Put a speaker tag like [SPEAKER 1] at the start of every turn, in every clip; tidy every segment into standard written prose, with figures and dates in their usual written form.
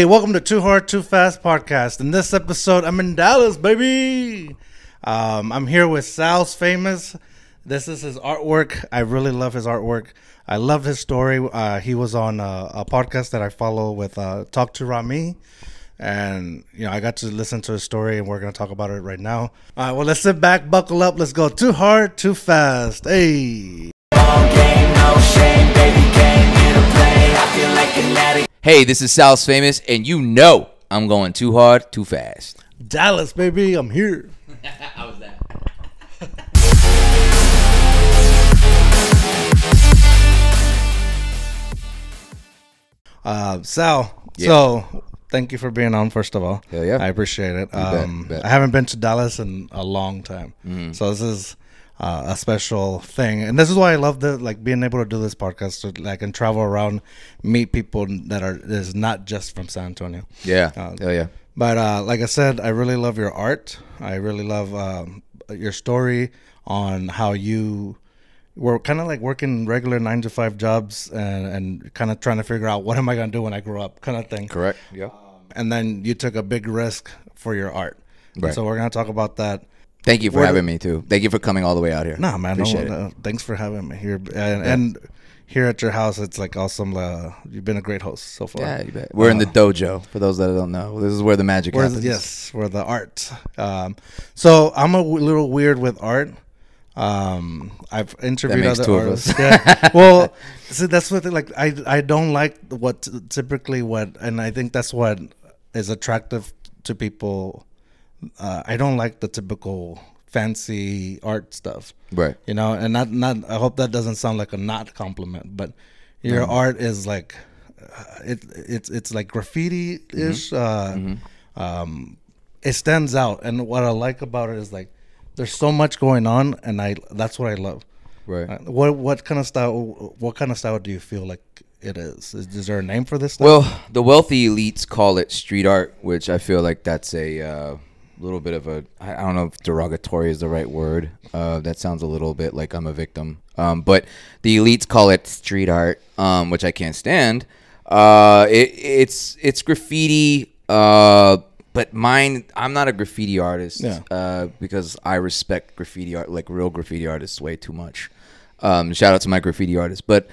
[SPEAKER 1] welcome to Too Hard, Too Fast podcast. In this episode, I'm in Dallas, baby. I'm here with Sal's Famous. This is his artwork. I really love his artwork. I love his story. He was on a podcast that I follow with Talk to Rami. And, you know, I got to listen to his story, and we're going to talk about it right now. All right, well, let's sit back, buckle up. Let's go Too Hard, Too Fast. Hey.
[SPEAKER 2] Hey, this is Sal's Famous, and you know I'm going too hard, too fast.
[SPEAKER 1] Dallas, baby, I'm here.
[SPEAKER 2] How was that?
[SPEAKER 1] Sal,
[SPEAKER 2] Yeah.
[SPEAKER 1] So thank you for being on, first of all.
[SPEAKER 2] Hell yeah.
[SPEAKER 1] I appreciate it.
[SPEAKER 2] Bet.
[SPEAKER 1] I haven't been to Dallas in a long time. So this is a special thing. And this is why I love being able to do this podcast, and travel around, meet people that is not just from San Antonio.
[SPEAKER 2] Yeah. Hell yeah.
[SPEAKER 1] But like I said, I really love your art. I really love your story on how you were kind of like working regular 9-to-5 jobs and kind of trying to figure out what am I going to do when I grow up kind of thing.
[SPEAKER 2] Correct. Yeah.
[SPEAKER 1] And then you took a big risk for your art.
[SPEAKER 2] Right.
[SPEAKER 1] So we're going to talk about that.
[SPEAKER 2] Thank you for having me, too. Thank you for coming all the way out here.
[SPEAKER 1] No, man.
[SPEAKER 2] Appreciate it.
[SPEAKER 1] Thanks for having me here. And here at your house, it's like awesome. You've been a great host so far.
[SPEAKER 2] Yeah, you bet. We're in the dojo, for those that don't know. This is where the magic happens.
[SPEAKER 1] Yes, where the art. So I'm a little weird with art. I've interviewed
[SPEAKER 2] That makes
[SPEAKER 1] other
[SPEAKER 2] two of
[SPEAKER 1] artists.
[SPEAKER 2] us.
[SPEAKER 1] Yeah. Well, see, that's what I don't like and I think that's what is attractive to people. I don't like the typical fancy art stuff,
[SPEAKER 2] Right.
[SPEAKER 1] you know, and not. I hope that doesn't sound like a not compliment, but your art is like, it's like graffiti-ish. It stands out, and what I like about it is like there's so much going on, and that's what I love.
[SPEAKER 2] Right.
[SPEAKER 1] What kind of style do you feel like it is? Is there a name for this stuff?
[SPEAKER 2] Well, the wealthy elites call it street art, which I feel like that's a little bit of I don't know if derogatory is the right word. That sounds a little bit like I'm a victim. But the elites call it street art, which I can't stand. It's graffiti, but mine, I'm not a graffiti artist. Because I respect graffiti art, like real graffiti artists, way too much. Shout out to my graffiti artists, but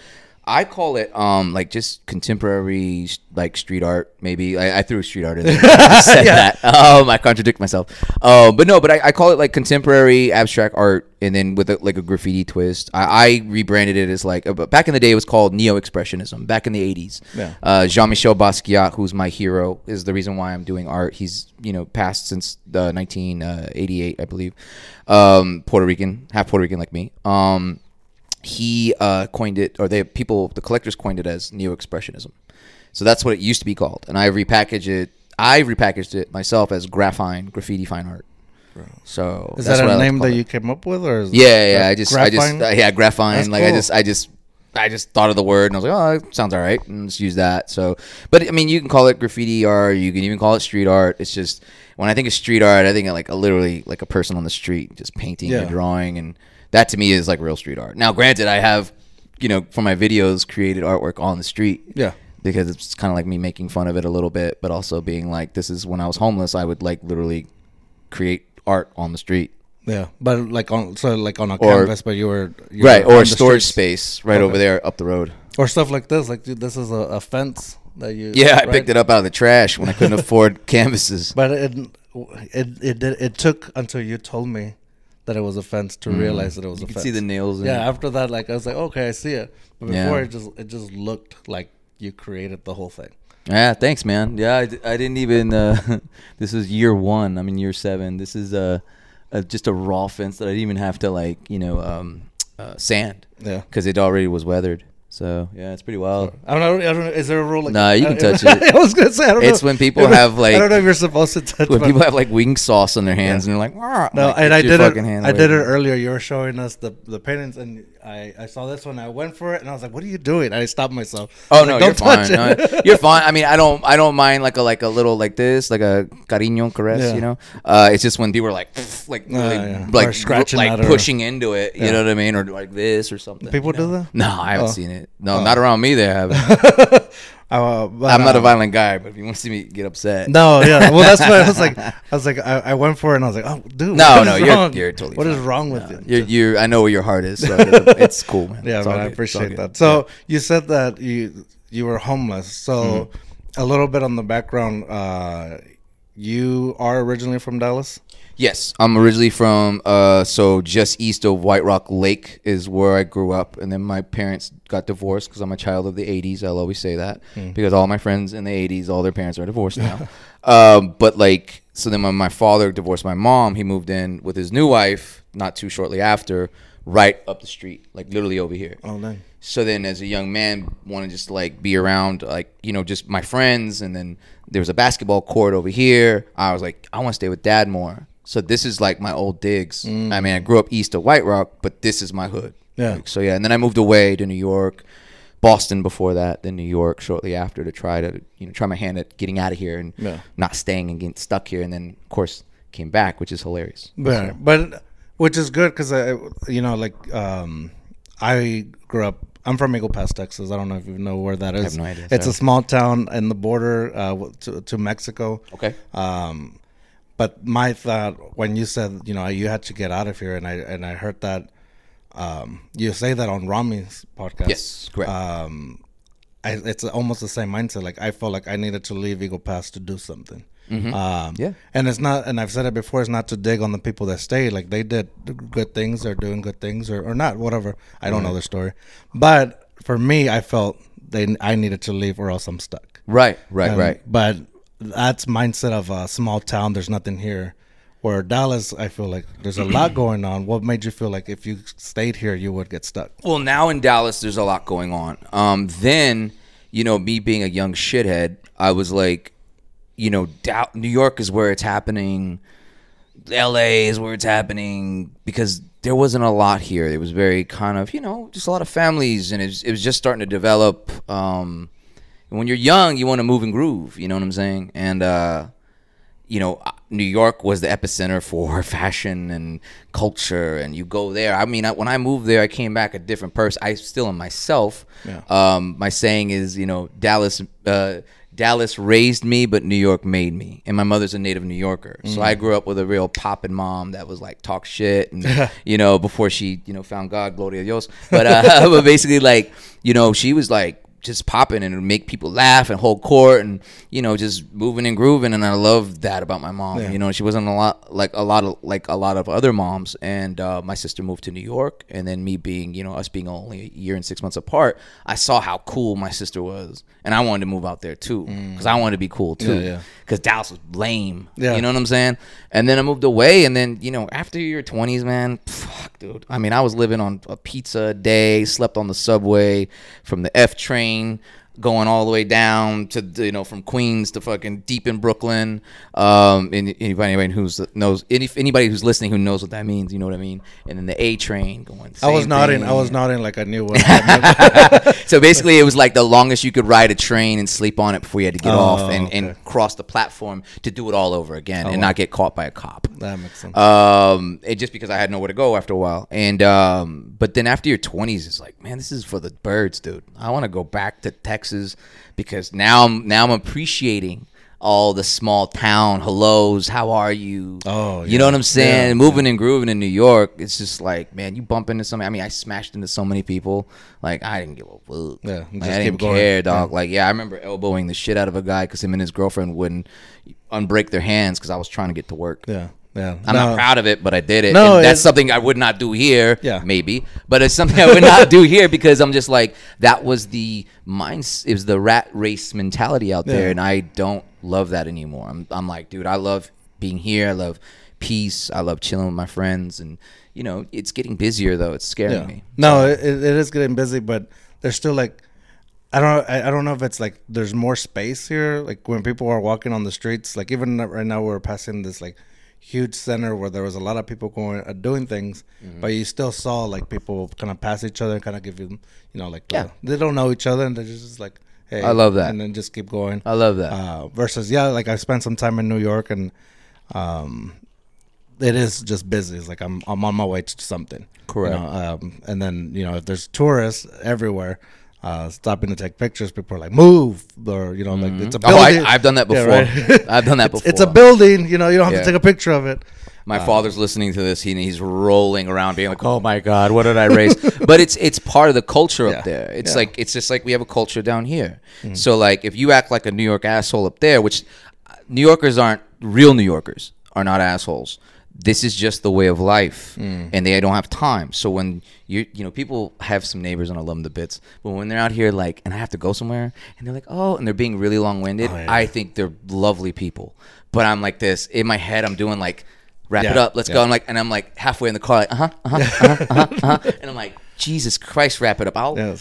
[SPEAKER 2] I call it like just contemporary like street art. Maybe I threw street art in there. I said that. I contradict myself. But I call it like contemporary abstract art, and then with like a graffiti twist. I rebranded it as like back in the day it was called neo-expressionism. Back in the 80s, Jean-Michel Basquiat, who's my hero, is the reason why I'm doing art. He's passed since 1988, I believe. Puerto Rican, half Puerto Rican like me. He coined it, or the collectors coined it as neo-expressionism. So that's what it used to be called, and I repackaged it myself as graffiti fine art. So
[SPEAKER 1] is that a name that you came up with, or
[SPEAKER 2] graphine? Like cool. I just thought of the word, and I was like, oh, it sounds all right, and let's use that. So, but I mean, you can call it graffiti art, you can even call it street art. It's just when I think of street art, I think of like literally like a person on the street just painting and drawing, and that to me is like real street art. Now, granted, I have, for my videos, created artwork on the street. Yeah. Because it's kind of like me making fun of it a little bit, but also being like, this is when I was homeless, I would like literally create art on the street. Yeah, but like on a canvas, but you were right, or a storage space right over there up the road, or stuff like this. Like this is a fence that you. Yeah, I picked it up out of the trash when I couldn't afford canvases. But it took until you told me that it was a fence to realize that it was a fence. You can see the nails. After that, like I was like, okay, I see it. But before it just looked like you created the whole thing. Yeah, thanks, man. Yeah, I didn't even. This is year 1. I'm in year 7. This is just a raw fence that I didn't even have to sand. Yeah, because it already was weathered. So yeah, it's pretty wild. I don't know. Is there a rule? Like, nah, you can touch it. I was gonna say I don't know. It's when people have like I don't know if you're supposed to touch. When people have like wing sauce on their hands and they're like, no. Like, and I did it. I did it earlier. You were showing us the paintings, and I saw this one. I went for it, and I was like, "What are you doing?" I stopped myself. Oh no, you're fine. No, you're fine. I mean, I don't mind like a little like this, like a cariño caress. Yeah. It's just when people are like scratching, like pushing into it. You know what I mean, or like this or something. People do that? No, I haven't seen it. No, not around me. They haven't.
[SPEAKER 1] But,
[SPEAKER 2] I'm not a violent guy, but if you want to see me get upset,
[SPEAKER 1] No, yeah. Well, that's why I was like, I went for it, and I was like, oh, dude,
[SPEAKER 2] no,
[SPEAKER 1] what is
[SPEAKER 2] you're
[SPEAKER 1] wrong?
[SPEAKER 2] totally.
[SPEAKER 1] What
[SPEAKER 2] fine.
[SPEAKER 1] is wrong with you?
[SPEAKER 2] You're. I know where your heart is. So it's cool, man.
[SPEAKER 1] Yeah,
[SPEAKER 2] It's
[SPEAKER 1] man,
[SPEAKER 2] all
[SPEAKER 1] I
[SPEAKER 2] good.
[SPEAKER 1] appreciate
[SPEAKER 2] It's all
[SPEAKER 1] that.
[SPEAKER 2] good.
[SPEAKER 1] So you said that you were homeless. So
[SPEAKER 2] Mm-hmm.
[SPEAKER 1] a little bit on the background. You are originally from Dallas.
[SPEAKER 2] Yes, I'm originally from so just east of White Rock Lake is where I grew up, and then my parents got divorced because I'm a child of the '80s. I'll always say that because all my friends in the '80s, all their parents are divorced now. But like, so then when my father divorced my mom, he moved in with his new wife not too shortly after, right up the street, like literally over here.
[SPEAKER 1] Oh, dang.
[SPEAKER 2] So then as a young man, want to just like be around like, you know, just my friends. And then there was a basketball court over here. I was like, I want to stay with dad more. So this is like my old digs. I mean, I grew up east of White Rock, but this is my hood.
[SPEAKER 1] Yeah.
[SPEAKER 2] Like, so yeah, and then I moved away to New York, Boston before that, then New York shortly after to try my hand at getting out of here and not staying and getting stuck here. And then of course came back, which is hilarious.
[SPEAKER 1] But which is good because I grew up. I'm from Eagle Pass, Texas. I don't know if you know where that is.
[SPEAKER 2] I have no idea.
[SPEAKER 1] It's a small town in the border to Mexico.
[SPEAKER 2] Okay.
[SPEAKER 1] But my thought when you said you had to get out of here, and I heard that you say that on Rami's podcast.
[SPEAKER 2] Yes, correct.
[SPEAKER 1] It's almost the same mindset. Like I felt like I needed to leave Eagle Pass to do something.
[SPEAKER 2] Yeah.
[SPEAKER 1] And it's not, and I've said it before, it's not to dig on the people that stayed. Like they did good things, they're doing good things, or not, whatever. I don't know their story. But for me, I felt I needed to leave or else I'm stuck.
[SPEAKER 2] Right.
[SPEAKER 1] But that's mindset of a small town. There's nothing here. Where Dallas, I feel like there's a lot going on. What made you feel like if you stayed here, you would get stuck?
[SPEAKER 2] Well, now in Dallas, there's a lot going on. Then, me being a young shithead, I was like, New York is where it's happening. LA is where it's happening because there wasn't a lot here. It was very kind of, just a lot of families, and it was just starting to develop. When you're young, you want to move and groove. You know what I'm saying? And New York was the epicenter for fashion and culture, and you go there. I mean, when I moved there, I came back a different person. I still am myself. Yeah. My saying is, Dallas raised me, but New York made me. And my mother's a native New Yorker. So I grew up with a real poppin' mom that was like talk shit and, before she, found God, gloria a Dios. But, but basically like, she was like just popping and make people laugh and hold court and, just moving and grooving. And I love that about my mom. Yeah. She wasn't a lot of other moms. And my sister moved to New York, and then me being, us being only a year and 6 months apart, I saw how cool my sister was. And I wanted to move out there too, because I wanted to be cool too. Because Dallas was lame. Yeah. You know what I'm saying? And then I moved away, and then, after your 20s, man, fuck, dude. I mean, I was living on a pizza a day, slept on the subway from the F train, going all the way down to from Queens to fucking deep in Brooklyn. And anybody who's listening who knows what that means, you know what I mean. And then the A train going.
[SPEAKER 1] I was nodding like I knew what.
[SPEAKER 2] So basically, it was like the longest you could ride a train and sleep on it before you had to get off and cross the platform to do it all over again and not get caught by a cop.
[SPEAKER 1] That makes sense.
[SPEAKER 2] It just because I had nowhere to go after a while, and but then after your 20s, it's like, man, this is for the birds, dude. I want to go back to Texas because now I'm appreciating all the small town hellos. How are you? Oh, yeah. You know what I'm saying? Yeah, moving and grooving in New York, it's just like, man, you bump into somebody. I mean, I smashed into so many people. Like, I didn't give a fuck. Yeah, like, I didn't care, dog. Yeah. Like, I remember elbowing the shit out of a guy because him and his girlfriend wouldn't unbreak their hands because I was trying to get to work. Yeah. Yeah. I'm not proud of it, but I did it. No, and that's something I would not do here. Yeah. Maybe. But it's something I would not do here because I'm just like, that was the it was the rat race mentality out there, and I don't love that anymore. I'm like, dude, I love being here. I love peace. I love chilling with my friends, and it's getting busier though. It's scaring me.
[SPEAKER 1] No, it is getting busy, but there's still like, I don't know if it's like there's more space here. Like when people are walking on the streets, like even right now we're passing this like huge center where there was a lot of people going doing things, but you still saw like people kind of pass each other and kind of give you, they don't know each other and they're just like, hey,
[SPEAKER 2] I love that,
[SPEAKER 1] and then just keep going.
[SPEAKER 2] I love that.
[SPEAKER 1] Versus, like I spent some time in New York, and it is just busy. It's like I'm on my way to something.
[SPEAKER 2] Correct.
[SPEAKER 1] And then if there's tourists everywhere, stopping to take pictures. People are like, move, or like it's a
[SPEAKER 2] Oh,
[SPEAKER 1] building.
[SPEAKER 2] I've done that before.
[SPEAKER 1] Yeah, right?
[SPEAKER 2] I've done that before.
[SPEAKER 1] It's a building. You don't have to take a picture of it.
[SPEAKER 2] My father's listening to this. He's rolling around, being like, "Oh my God, what did I raise?" But it's part of the culture up there. It's like it's just like we have a culture down here. So like if you act like a New York asshole up there, which New Yorkers aren't real New Yorkers are not assholes. This is just the way of life, and they don't have time. So when people have some neighbors, and I love them to bits, but when they're out here, like, and I have to go somewhere, and they're like, oh, and they're being really long-winded, I think they're lovely people. But I'm like this, in my head, I'm doing like, wrap it up, let's go. I'm like halfway in the car, like, and I'm like, Jesus Christ, wrap it up.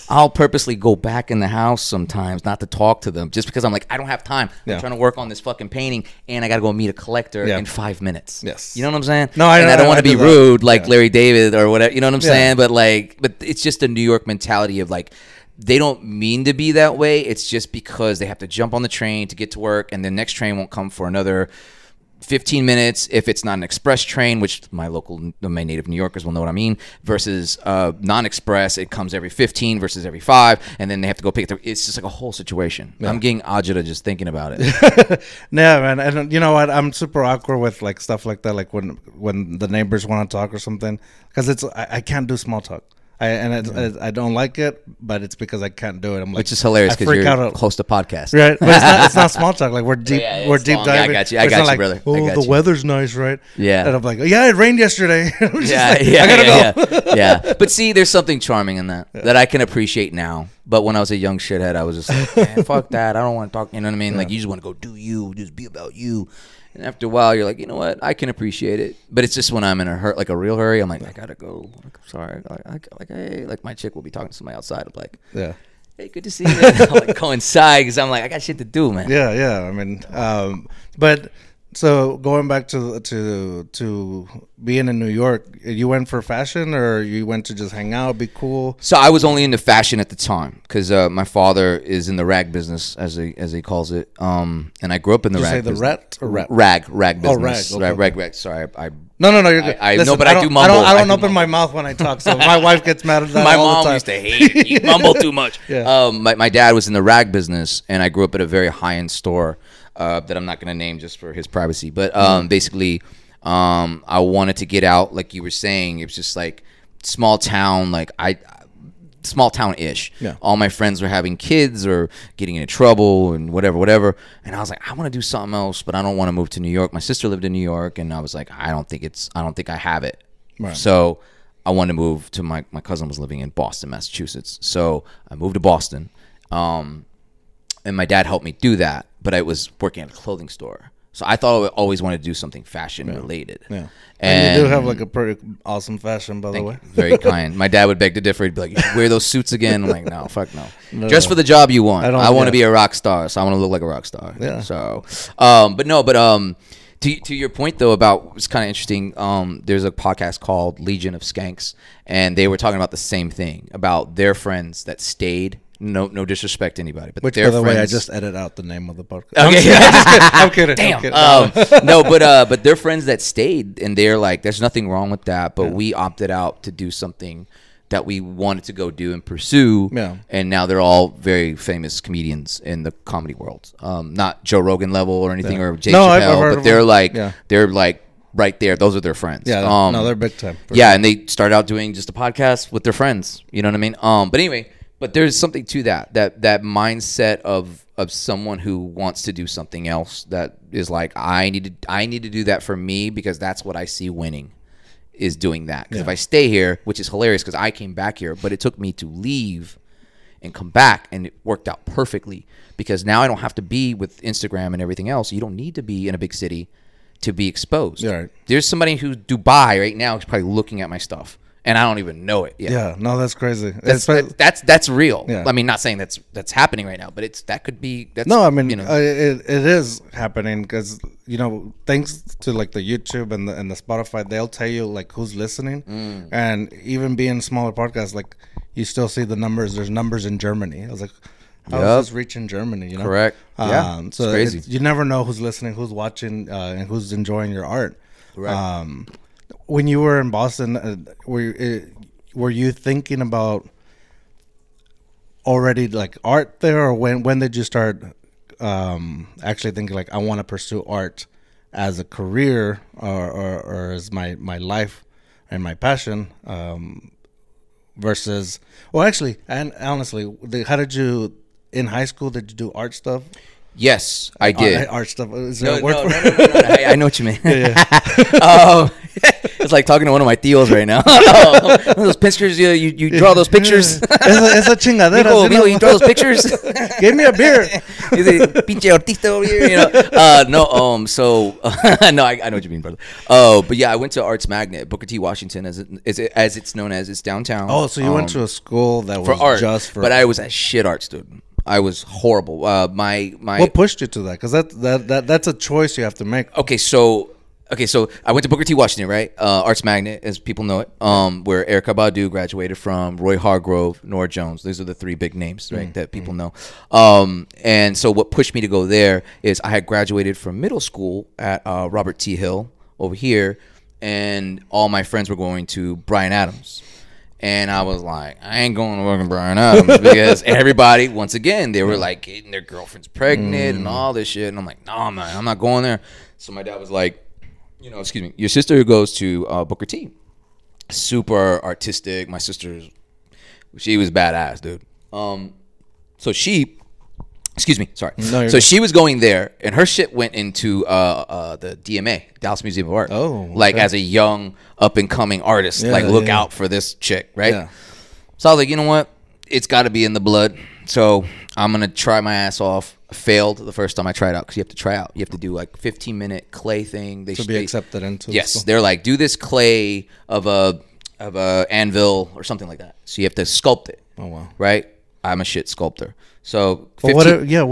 [SPEAKER 2] I'll purposely go back in the house sometimes not to talk to them just because I'm like, I don't have time. I'm trying to work on this fucking painting and I got to go meet a collector in 5 minutes.
[SPEAKER 1] Yes.
[SPEAKER 2] You know what I'm saying?
[SPEAKER 1] No, I
[SPEAKER 2] don't want to be rude like Larry David or whatever. You know what I'm saying? But it's just a New York mentality of like, they don't mean to be that way. It's just because they have to jump on the train to get to work and the next train won't come for another 15 minutes if it's not an express train, which my native New Yorkers will know what I mean, versus non-express, it comes every 15 versus every 5, and then they have to go pick it. It's just like a whole situation. I'm getting agita just thinking about it.
[SPEAKER 1] Yeah, man. And you know what? I'm super awkward with like stuff like that, like when the neighbors want to talk or something, because I can't do small talk. I don't like it, but it's because I can't do it. I'm like,
[SPEAKER 2] which is hilarious because you're host a podcast,
[SPEAKER 1] right? But it's not small talk. Like we're deep, we're deep diving.
[SPEAKER 2] Yeah, I got you,
[SPEAKER 1] like,
[SPEAKER 2] brother.
[SPEAKER 1] Oh, the weather's nice, right?
[SPEAKER 2] Yeah,
[SPEAKER 1] and I'm like, yeah, it rained yesterday.
[SPEAKER 2] I gotta go. Yeah, but see, there's something charming in that I can appreciate now. But when I was a young shithead, I was just like, man, fuck that. I don't want to talk. You know what I mean? Like you just want to go do you, just be about you. And after a while, you're like, you know what? I can appreciate it. But it's just when I'm in a real hurry, I'm like, I gotta go. Like, I'm sorry. Hey, like my chick will be talking to somebody outside. I'm like, hey, good to see you. I'll like go inside because I'm like, I got shit to do, man.
[SPEAKER 1] Yeah. I mean, but so going back to being in New York, you went for fashion or you went to just hang out, be cool?
[SPEAKER 2] So I was only into fashion at the time because my father is in the rag business, as he calls it. And I grew up in the rag business.
[SPEAKER 1] Rat or rat?
[SPEAKER 2] Rag business.
[SPEAKER 1] Oh, rag.
[SPEAKER 2] Rag. Sorry,
[SPEAKER 1] No, you're good.
[SPEAKER 2] Listen, but I do mumble.
[SPEAKER 1] I don't open my mouth when I talk, so my wife gets mad at that
[SPEAKER 2] my
[SPEAKER 1] all
[SPEAKER 2] mom
[SPEAKER 1] the time.
[SPEAKER 2] used to hate it. You mumble too much.
[SPEAKER 1] Yeah.
[SPEAKER 2] My dad was in the rag business, and I grew up at a very high-end store that I'm not going to name just for his privacy. But basically, I wanted to get out, like you were saying. It was just like small town, small town-ish.
[SPEAKER 1] Yeah.
[SPEAKER 2] All my friends were having kids or getting into trouble and whatever. And I was like, I want to do something else, but I don't want to move to New York. My sister lived in New York, and I was like, I don't think I have it.
[SPEAKER 1] Right.
[SPEAKER 2] So I wanted to move to my cousin was living in Boston, Massachusetts. So I moved to Boston, and my dad helped me do that. But I was working at a clothing store. So I thought I always wanted to do something fashion related.
[SPEAKER 1] Yeah. And you do have like a pretty awesome fashion, by the way.
[SPEAKER 2] Very kind. My dad would beg to differ. He'd be like, you should wear those suits again. I'm like, no, fuck no. Just for the job you want. I want to be a rock star, so I want to look like a rock star.
[SPEAKER 1] Yeah.
[SPEAKER 2] So, to your point though about it's kind of interesting. There's a podcast called Legion of Skanks, and they were talking about the same thing about their friends that stayed. No disrespect to anybody, but
[SPEAKER 1] which,
[SPEAKER 2] by
[SPEAKER 1] the way, I just edit out the name of the podcast.
[SPEAKER 2] Okay,
[SPEAKER 1] I'm kidding.
[SPEAKER 2] Damn.
[SPEAKER 1] I'm kidding.
[SPEAKER 2] No, but they're friends that stayed, and they're like, there's nothing wrong with that. But we opted out to do something that we wanted to go do and pursue.
[SPEAKER 1] Yeah.
[SPEAKER 2] And now they're all very famous comedians in the comedy world. Not Joe Rogan level or anything or Jay Chappelle, but they're like right there. Those are their friends.
[SPEAKER 1] Yeah. No, they're big time.
[SPEAKER 2] Yeah, and they started out doing just a podcast with their friends. You know what I mean? But anyway. But there's something to that mindset of someone who wants to do something else that is like, I need to do that for me because that's what I see winning is doing that. Because if I stay here, which is hilarious because I came back here, but it took me to leave and come back, and it worked out perfectly because now I don't have to be with Instagram and everything else. You don't need to be in a big city to be exposed.
[SPEAKER 1] Yeah, right.
[SPEAKER 2] There's somebody who's Dubai right now who's probably looking at my stuff. And I don't even know it yet.
[SPEAKER 1] Yeah, no, that's crazy.
[SPEAKER 2] That's real.
[SPEAKER 1] Yeah.
[SPEAKER 2] I mean, not saying that's happening right now, but that could be.
[SPEAKER 1] No, I mean, it is happening because thanks to like the YouTube and the Spotify, they'll tell you like who's listening, and even being smaller podcasts, like you still see the numbers. There's numbers in Germany. I was like, how is this reaching Germany?
[SPEAKER 2] Correct.
[SPEAKER 1] So
[SPEAKER 2] it's crazy.
[SPEAKER 1] You never know who's listening, who's watching, and who's enjoying your art.
[SPEAKER 2] Right.
[SPEAKER 1] When you were in Boston, were you thinking about already like art there, or when did you start actually thinking like I want to pursue art as a career or as my life and my passion, versus, well, actually, and honestly, how did you, in high school, did you do art stuff?
[SPEAKER 2] Yes, I did.
[SPEAKER 1] Art stuff. Is there a word for
[SPEAKER 2] no. I know what you mean.
[SPEAKER 1] Yeah.
[SPEAKER 2] It's like talking to one of my tios right now. Those pictures, you draw those pictures.
[SPEAKER 1] It's a chingadera.
[SPEAKER 2] Mijo, you draw those pictures.
[SPEAKER 1] Give me a beer.
[SPEAKER 2] Pinche artista over here, you know. So no, I know what you mean, brother. But yeah, I went to Arts Magnet, Booker T. Washington, as it's known as. It's downtown.
[SPEAKER 1] Oh, so you went to a school that was
[SPEAKER 2] for art,
[SPEAKER 1] just for,
[SPEAKER 2] but I was a shit art student. I was horrible. My
[SPEAKER 1] What pushed you to that? Because that's a choice you have to make.
[SPEAKER 2] Okay, so I went to Booker T. Washington, right? Arts Magnet, as people know it, where Erykah Badu graduated from, Roy Hargrove, Nora Jones. These are the three big names, right, that people know. And so what pushed me to go there is I had graduated from middle school at Robert T. Hill over here, and all my friends were going to Bryan Adams. And I was like, I ain't going to fucking Bryan Adams because everybody, once again, they were like getting their girlfriends pregnant and all this shit. And I'm like, no, man, I'm not going there. So my dad was like, excuse me, your sister goes to Booker T. Super artistic. My sister, she was badass, dude. So she, excuse me, sorry. No, so she was going there, and her shit went into the DMA, Dallas Museum of Art.
[SPEAKER 1] Oh, okay.
[SPEAKER 2] Like as a young up and coming artist, look out for this chick, right?
[SPEAKER 1] Yeah.
[SPEAKER 2] So I was like, you know what? It's got to be in the blood. So I'm gonna try my ass off. I failed the first time I tried out because you have to try out. You have to do like 15-minute clay thing.
[SPEAKER 1] To be accepted into.
[SPEAKER 2] Yes, the they're like, do this clay of a anvil or something like that. So you have to sculpt it.
[SPEAKER 1] Oh wow!
[SPEAKER 2] Right? I'm a shit sculptor. So,
[SPEAKER 1] what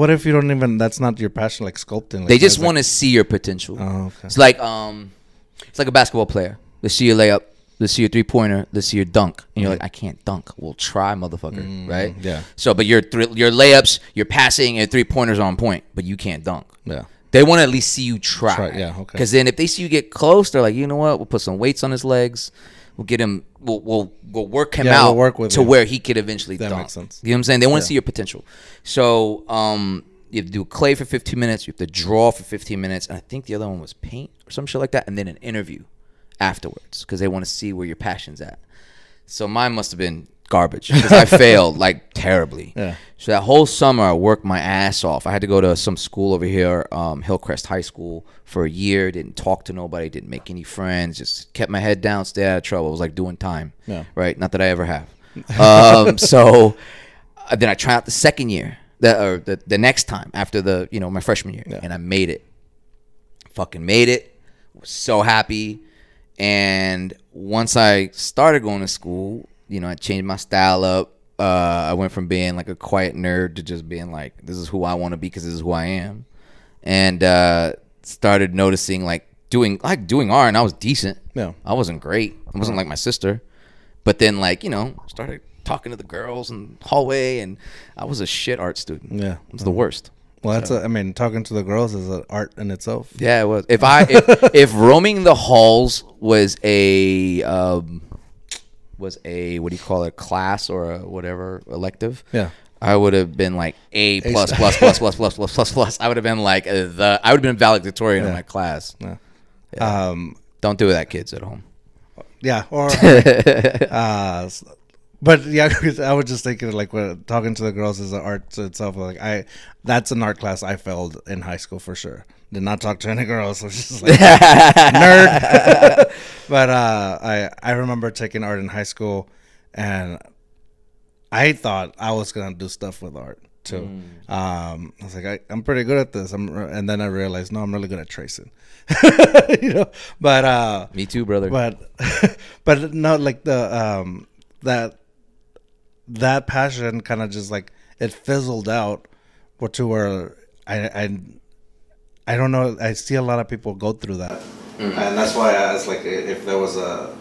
[SPEAKER 1] if you don't even? That's not your passion, like sculpting. Like,
[SPEAKER 2] they just want to see your potential.
[SPEAKER 1] Oh, okay.
[SPEAKER 2] It's like a basketball player. They see your layup. They see your 3-pointer. They see your dunk, and you're like, I can't dunk. Well, try, motherfucker. Right?
[SPEAKER 1] Yeah.
[SPEAKER 2] So, but your layups, your passing, and 3-pointers on point, but you can't dunk.
[SPEAKER 1] Yeah.
[SPEAKER 2] They want to at least see you try.
[SPEAKER 1] Yeah. Okay.
[SPEAKER 2] Because then if they see you get close, they're like, you know what? We'll put some weights on his legs. We'll get him. We'll work him out to where he could eventually dunk. That makes sense. You know what I'm saying? They want to see your potential. So you have to do clay for 15 minutes. You have to draw for 15 minutes. And I think the other one was paint or some shit like that. And then an interview afterwards because they want to see where your passion's at. So mine must have been garbage because I failed like terribly.
[SPEAKER 1] Yeah.
[SPEAKER 2] So that whole summer I worked my ass off. I had to go to some school over here, Hillcrest High School, for a year. Didn't talk to nobody, didn't make any friends, just kept my head down, stayed out of trouble. It was like doing time.
[SPEAKER 1] Yeah.
[SPEAKER 2] Right? Not that I ever have. So then I tried out the second year, the next time after my freshman year, and I made it. Fucking made it. Was so happy. And once I started going to school, I changed my style up. I went from being like a quiet nerd to just being like, this is who I want to be because this is who I am. And started noticing doing art, and I was decent. Yeah. I wasn't great. I wasn't like my sister. But then started talking to the girls in the hallway, and I was a shit art student. Yeah. It was the worst.
[SPEAKER 1] Well, talking to the girls is an art in itself.
[SPEAKER 2] Yeah, it was. If roaming the halls was a what do you call it, class or a whatever elective? Yeah, I would have been like A plus. I would have been like I would have been valedictorian in my class. Yeah. Don't do that, kids at home.
[SPEAKER 1] Yeah, or but yeah, I was just thinking talking to the girls is an art to itself. That's an art class I failed in high school for sure. Did not talk to any girls. So just like nerd. But I remember taking art in high school, and I thought I was gonna do stuff with art too. I was like, I'm pretty good at this. And then I realized, no, I'm really good at tracing. But
[SPEAKER 2] me too, brother.
[SPEAKER 1] But no, like that passion kind of just it fizzled out, to where I don't know. I see a lot of people go through that, and that's why I asked if there was a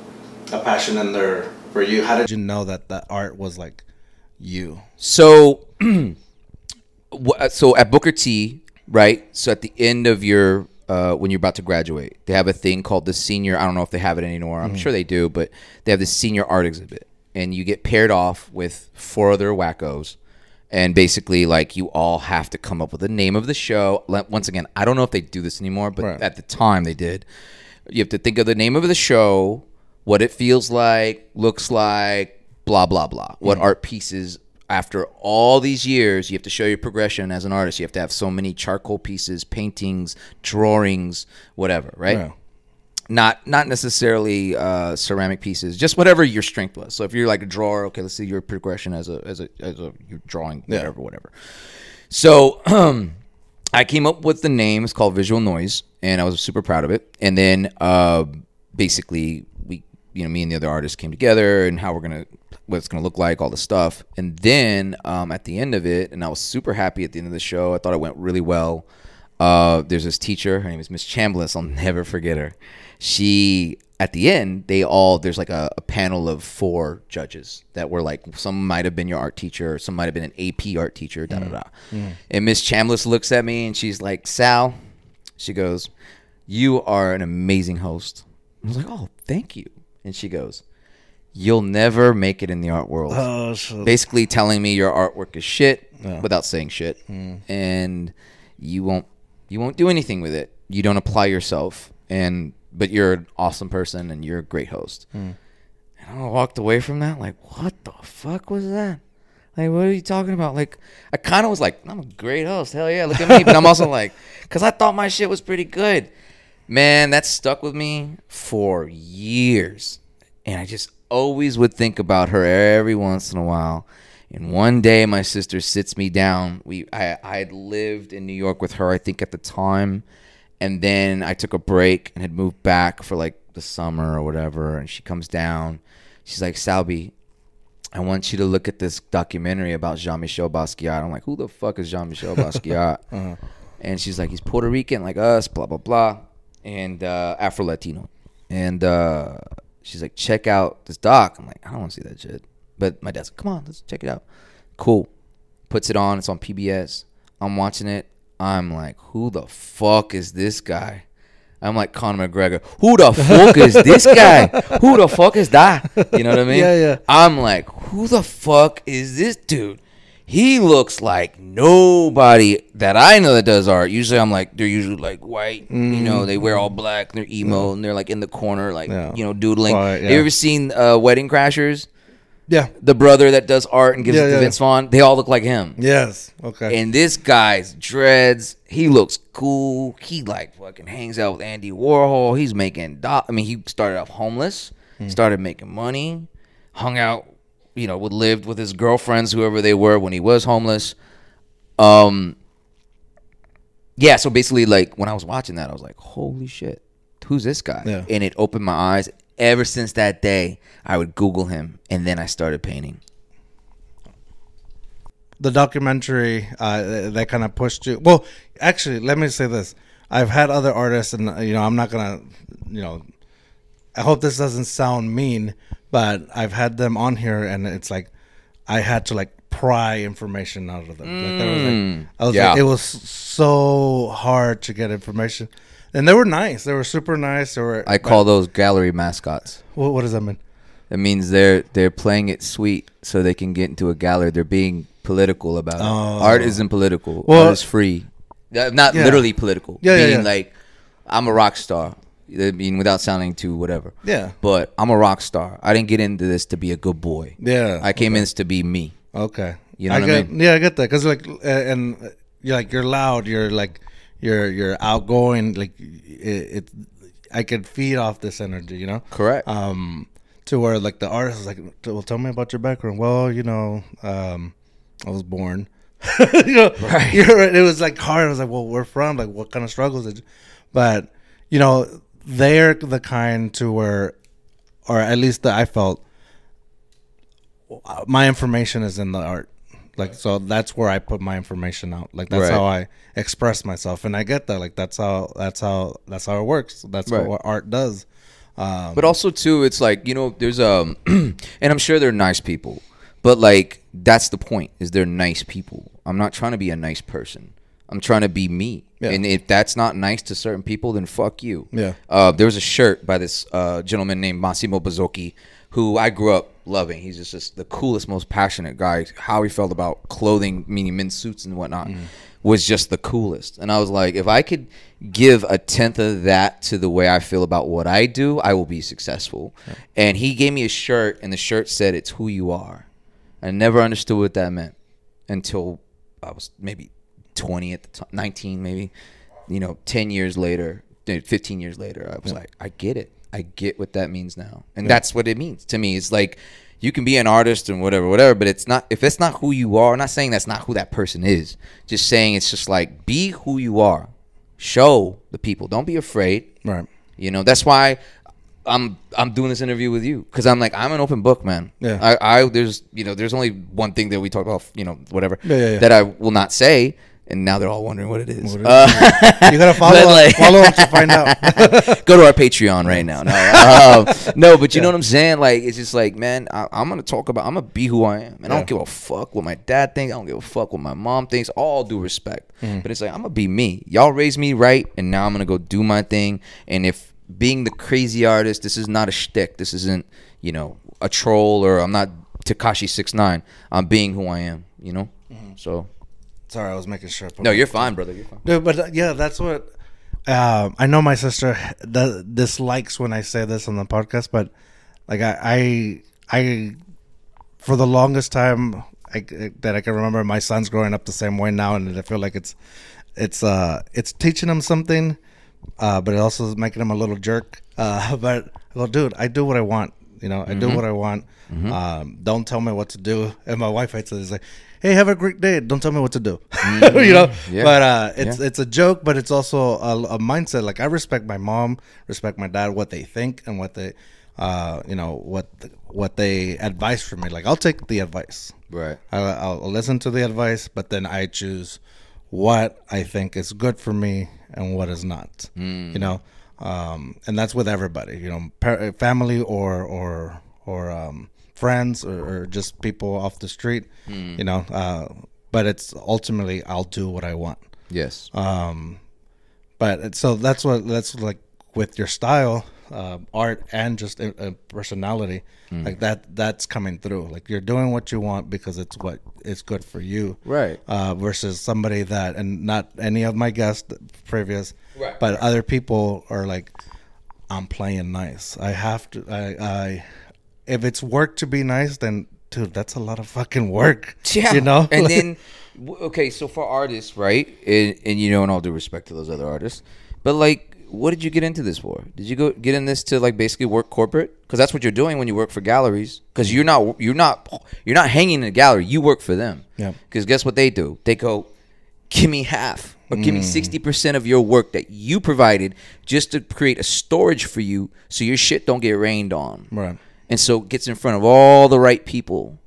[SPEAKER 1] passion in there for you. How did you know that art was you?
[SPEAKER 2] So, so at Booker T, right? So at the end of your when you're about to graduate, they have a thing called the senior. I don't know if they have it anymore. I'm sure they do, but they have this senior art exhibit. And you get paired off with 4 other wackos, And basically, like, you all have to come up with the name of the show. Once again, I don't know if they do this anymore, but at the time they did. You have to think of the name of the show, what it feels like, looks like, blah, blah, blah. What art pieces, after all these years, you have to show your progression as an artist. You have to have so many charcoal pieces, paintings, drawings, whatever, right? Yeah. Not necessarily ceramic pieces, just whatever your strength was. So if you're like a drawer, okay, let's see your progression as a your drawing, whatever. So I came up with the name. It's called Visual Noise, and I was super proud of it. And then basically we, me and the other artists came together and what it's gonna look like, all the stuff. And then at the end of it, and I was super happy at the end of the show. I thought it went really well. There's this teacher. Her name is Miss Chambliss. I'll never forget her. She, at the end, there's like a panel of 4 judges that were like, some might have been your art teacher, some might have been an AP art teacher, And Miss Chambliss looks at me and she's like, Sal, she goes, you are an amazing host. I was like, oh, thank you. And she goes, you'll never make it in the art world. Oh, shit. Basically telling me your artwork is shit without saying shit. And you won't do anything with it. You don't apply yourself. But you're an awesome person and you're a great host. And I walked away from that like, what the fuck was that? Like, what are you talking about? Like, I kind of was like, I'm a great host. Hell yeah, look at me. But I'm also like, because I thought my shit was pretty good. Man, that stuck with me for years. And I just always would think about her every once in a while. And one day my sister sits me down. I had lived in New York with her, I think, at the time. And then I took a break and had moved back for like the summer or whatever. And she comes down. She's like, Salby, I want you to look at this documentary about Jean-Michel Basquiat. I'm like, who the fuck is Jean-Michel Basquiat? And she's like, he's Puerto Rican like us, blah, blah, blah. And Afro-Latino. And she's like, check out this doc. I'm like, I don't want to see that shit. But my dad's like, come on, let's check it out. Cool. Puts it on. It's on PBS. I'm watching it. I'm like, who the fuck is this guy? I'm like Conor McGregor. Who the fuck is this guy? Who the fuck is that? You know what I mean?
[SPEAKER 1] Yeah.
[SPEAKER 2] I'm like, who the fuck is this dude? He looks like nobody that I know that does art. Usually I'm like, they're usually like white. They wear all black. They're emo. And they're like in the corner, like, doodling. Have you ever seen Wedding Crashers?
[SPEAKER 1] Yeah.
[SPEAKER 2] The brother that does art and gives it to Vince Vaughn. They all look like him.
[SPEAKER 1] Yes. Okay.
[SPEAKER 2] And this guy's dreads. He looks cool. He like fucking hangs out with Andy Warhol. He's making he started off homeless, started making money, hung out, lived with his girlfriends, whoever they were, when he was homeless. So basically, like, when I was watching that, I was like, holy shit, who's this guy? Yeah. And it opened my eyes. Ever since that day, I would Google him, and then I started painting.
[SPEAKER 1] The documentary that kind of pushed you. Well, actually, let me say this: I've had other artists, and I'm not gonna, I hope this doesn't sound mean, but I've had them on here, and it's like I had to like pry information out of them. It was so hard to get information. And they were nice. They were super nice.
[SPEAKER 2] I call those gallery mascots.
[SPEAKER 1] What does that mean?
[SPEAKER 2] It means they're playing it sweet so they can get into a gallery. They're being political about it. Art isn't political. Art is free. Not literally political. Meaning like, I'm a rock star. I mean, without sounding too whatever.
[SPEAKER 1] Yeah.
[SPEAKER 2] But I'm a rock star. I didn't get into this to be a good boy.
[SPEAKER 1] Yeah.
[SPEAKER 2] I came in to be me.
[SPEAKER 1] Okay.
[SPEAKER 2] You know what I mean?
[SPEAKER 1] Yeah, I get that. Because you're loud. You're like... You're outgoing, like I could feed off this energy,
[SPEAKER 2] Correct.
[SPEAKER 1] To where like the artist is like, well, tell me about your background. Well, I was born. Right. It was like hard. I was like, well, where from? Like, what kind of struggles did you? But they're the kind to where, or at least that I felt, my information is in the art. Like, so that's where I put my information out. Like, that's how I express myself, and I get that. Like, that's how it works. That's what art does.
[SPEAKER 2] But also too, it's like, there's and I'm sure they're nice people, but like, that's the point, is they're nice people. I'm not trying to be a nice person. I'm trying to be me. Yeah. And if that's not nice to certain people, then fuck you.
[SPEAKER 1] Yeah.
[SPEAKER 2] There was a shirt by this gentleman named Massimo Bazzocchi, who I grew up loving. He's just the coolest, most passionate guy. How he felt about clothing, meaning men's suits and whatnot, was just the coolest. And I was like, if I could give a tenth of that to the way I feel about what I do, I will be successful. Yeah. And he gave me a shirt, and the shirt said, "It's who you are." I never understood what that meant until I was maybe 20 at the time, 19 maybe. 10 years later, 15 years later, I was like, I get it. I get what that means now. And that's what it means to me. It's like, you can be an artist and whatever, but it's not, if it's not who you are, I'm not saying that's not who that person is. Just saying it's just like, be who you are. Show the people. Don't be afraid.
[SPEAKER 1] Right.
[SPEAKER 2] That's why I'm doing this interview with you, because I'm like, I'm an open book, man.
[SPEAKER 1] Yeah.
[SPEAKER 2] There's only one thing that we talk about, whatever,
[SPEAKER 1] yeah.
[SPEAKER 2] that I will not say. And now they're all wondering what it is.
[SPEAKER 1] You gotta follow them to find out.
[SPEAKER 2] Go to our Patreon right now. No, but you know what I'm saying? Like, it's just like, man, I'm gonna be who I am, and I don't give a fuck what my dad thinks. I don't give a fuck what my mom thinks. All due respect, but it's like, I'm gonna be me. Y'all raised me right, and now I'm gonna go do my thing. And if being the crazy artist, this is not a shtick. This isn't, a troll, or I'm not Tekashi 6ix9ine. I'm being who I am. So.
[SPEAKER 1] Sorry, I was making sure.
[SPEAKER 2] No, you're fine, brother. You're fine.
[SPEAKER 1] Dude, but yeah, that's what I know. My sister dislikes when I say this on the podcast, but like I for the longest time that I can remember, my son's growing up the same way now, and I feel like it's teaching him something, but it also is making him a little jerk. But I go, dude, I do what I want. I do what I want. Don't tell me what to do. And my wife hates it. It's like, hey, have a great day. Don't tell me what to do.
[SPEAKER 2] Yeah.
[SPEAKER 1] But it's a joke, but it's also a mindset. Like, I respect my mom, respect my dad, what they think, and what they, what they advise from me. Like, I'll take the advice.
[SPEAKER 2] Right.
[SPEAKER 1] I'll listen to the advice, but then I choose what I think is good for me and what is not. And that's with everybody. Family or friends or just people off the street, but it's ultimately, I'll do what I want.
[SPEAKER 2] Yes.
[SPEAKER 1] But so that's like with your style, art, and just personality, like that's coming through. Like, you're doing what you want because it's what is good for you.
[SPEAKER 2] Right.
[SPEAKER 1] Versus somebody that, and not any of my guests previous,
[SPEAKER 2] right,
[SPEAKER 1] but other people are like, I'm playing nice. I have to, if it's work to be nice, then dude, that's a lot of fucking work.
[SPEAKER 2] Yeah. And then, okay, so for artists, right? And and all due respect to those other artists, but like, what did you get into this for? Did you get in this to like basically work corporate? Because that's what you're doing when you work for galleries. Because you're not hanging in a gallery. You work for them.
[SPEAKER 1] Yeah.
[SPEAKER 2] Because guess what they do? They go, give me half, or give me 60% of your work that you provided just to create a storage for you, so your shit don't get rained on.
[SPEAKER 1] Right.
[SPEAKER 2] And so it gets in front of all the right people.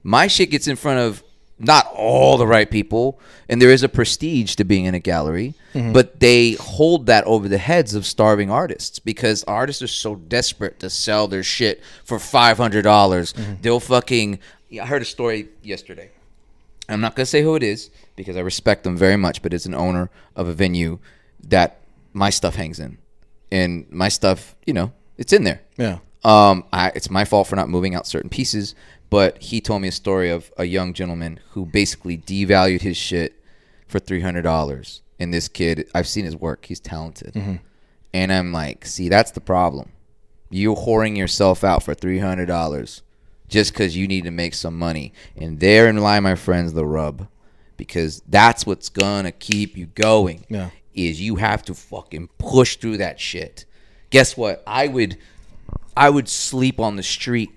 [SPEAKER 2] My shit gets in front of not all the right people, and there is a prestige to being in a gallery, but they hold that over the heads of starving artists, because artists are so desperate to sell their shit for $500. They'll fucking... I heard a story yesterday. I'm not going to say who it is, because I respect them very much, but it's an owner of a venue that my stuff hangs in. And my stuff, it's in there.
[SPEAKER 1] Yeah.
[SPEAKER 2] It's my fault for not moving out certain pieces, but he told me a story of a young gentleman who basically devalued his shit for $300. And this kid, I've seen his work. He's talented. And I'm like, see, that's the problem. You're whoring yourself out for $300 just because you need to make some money. And therein lie, my friends, the rub. Because that's what's going to keep you going.
[SPEAKER 1] Yeah.
[SPEAKER 2] Is you have to fucking push through that shit. Guess what? I would sleep on the street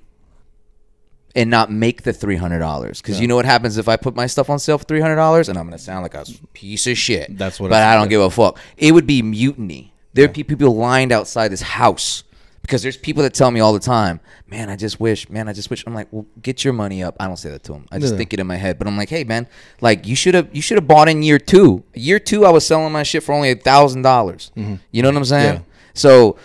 [SPEAKER 2] and not make the $300, because you know what happens if I put my stuff on sale for $300, and I'm gonna sound like a piece of shit.
[SPEAKER 1] That's what.
[SPEAKER 2] But I don't give a fuck. It would be mutiny. There'd be people lined outside this house, because there's people that tell me all the time, man, I just wish. I'm like, well, get your money up. I don't say that to them. I just think it in my head. But I'm like, hey, man, like, you should have bought in year two. Year two, I was selling my shit for only $1,000. You know what I'm saying?
[SPEAKER 1] Yeah.
[SPEAKER 2] So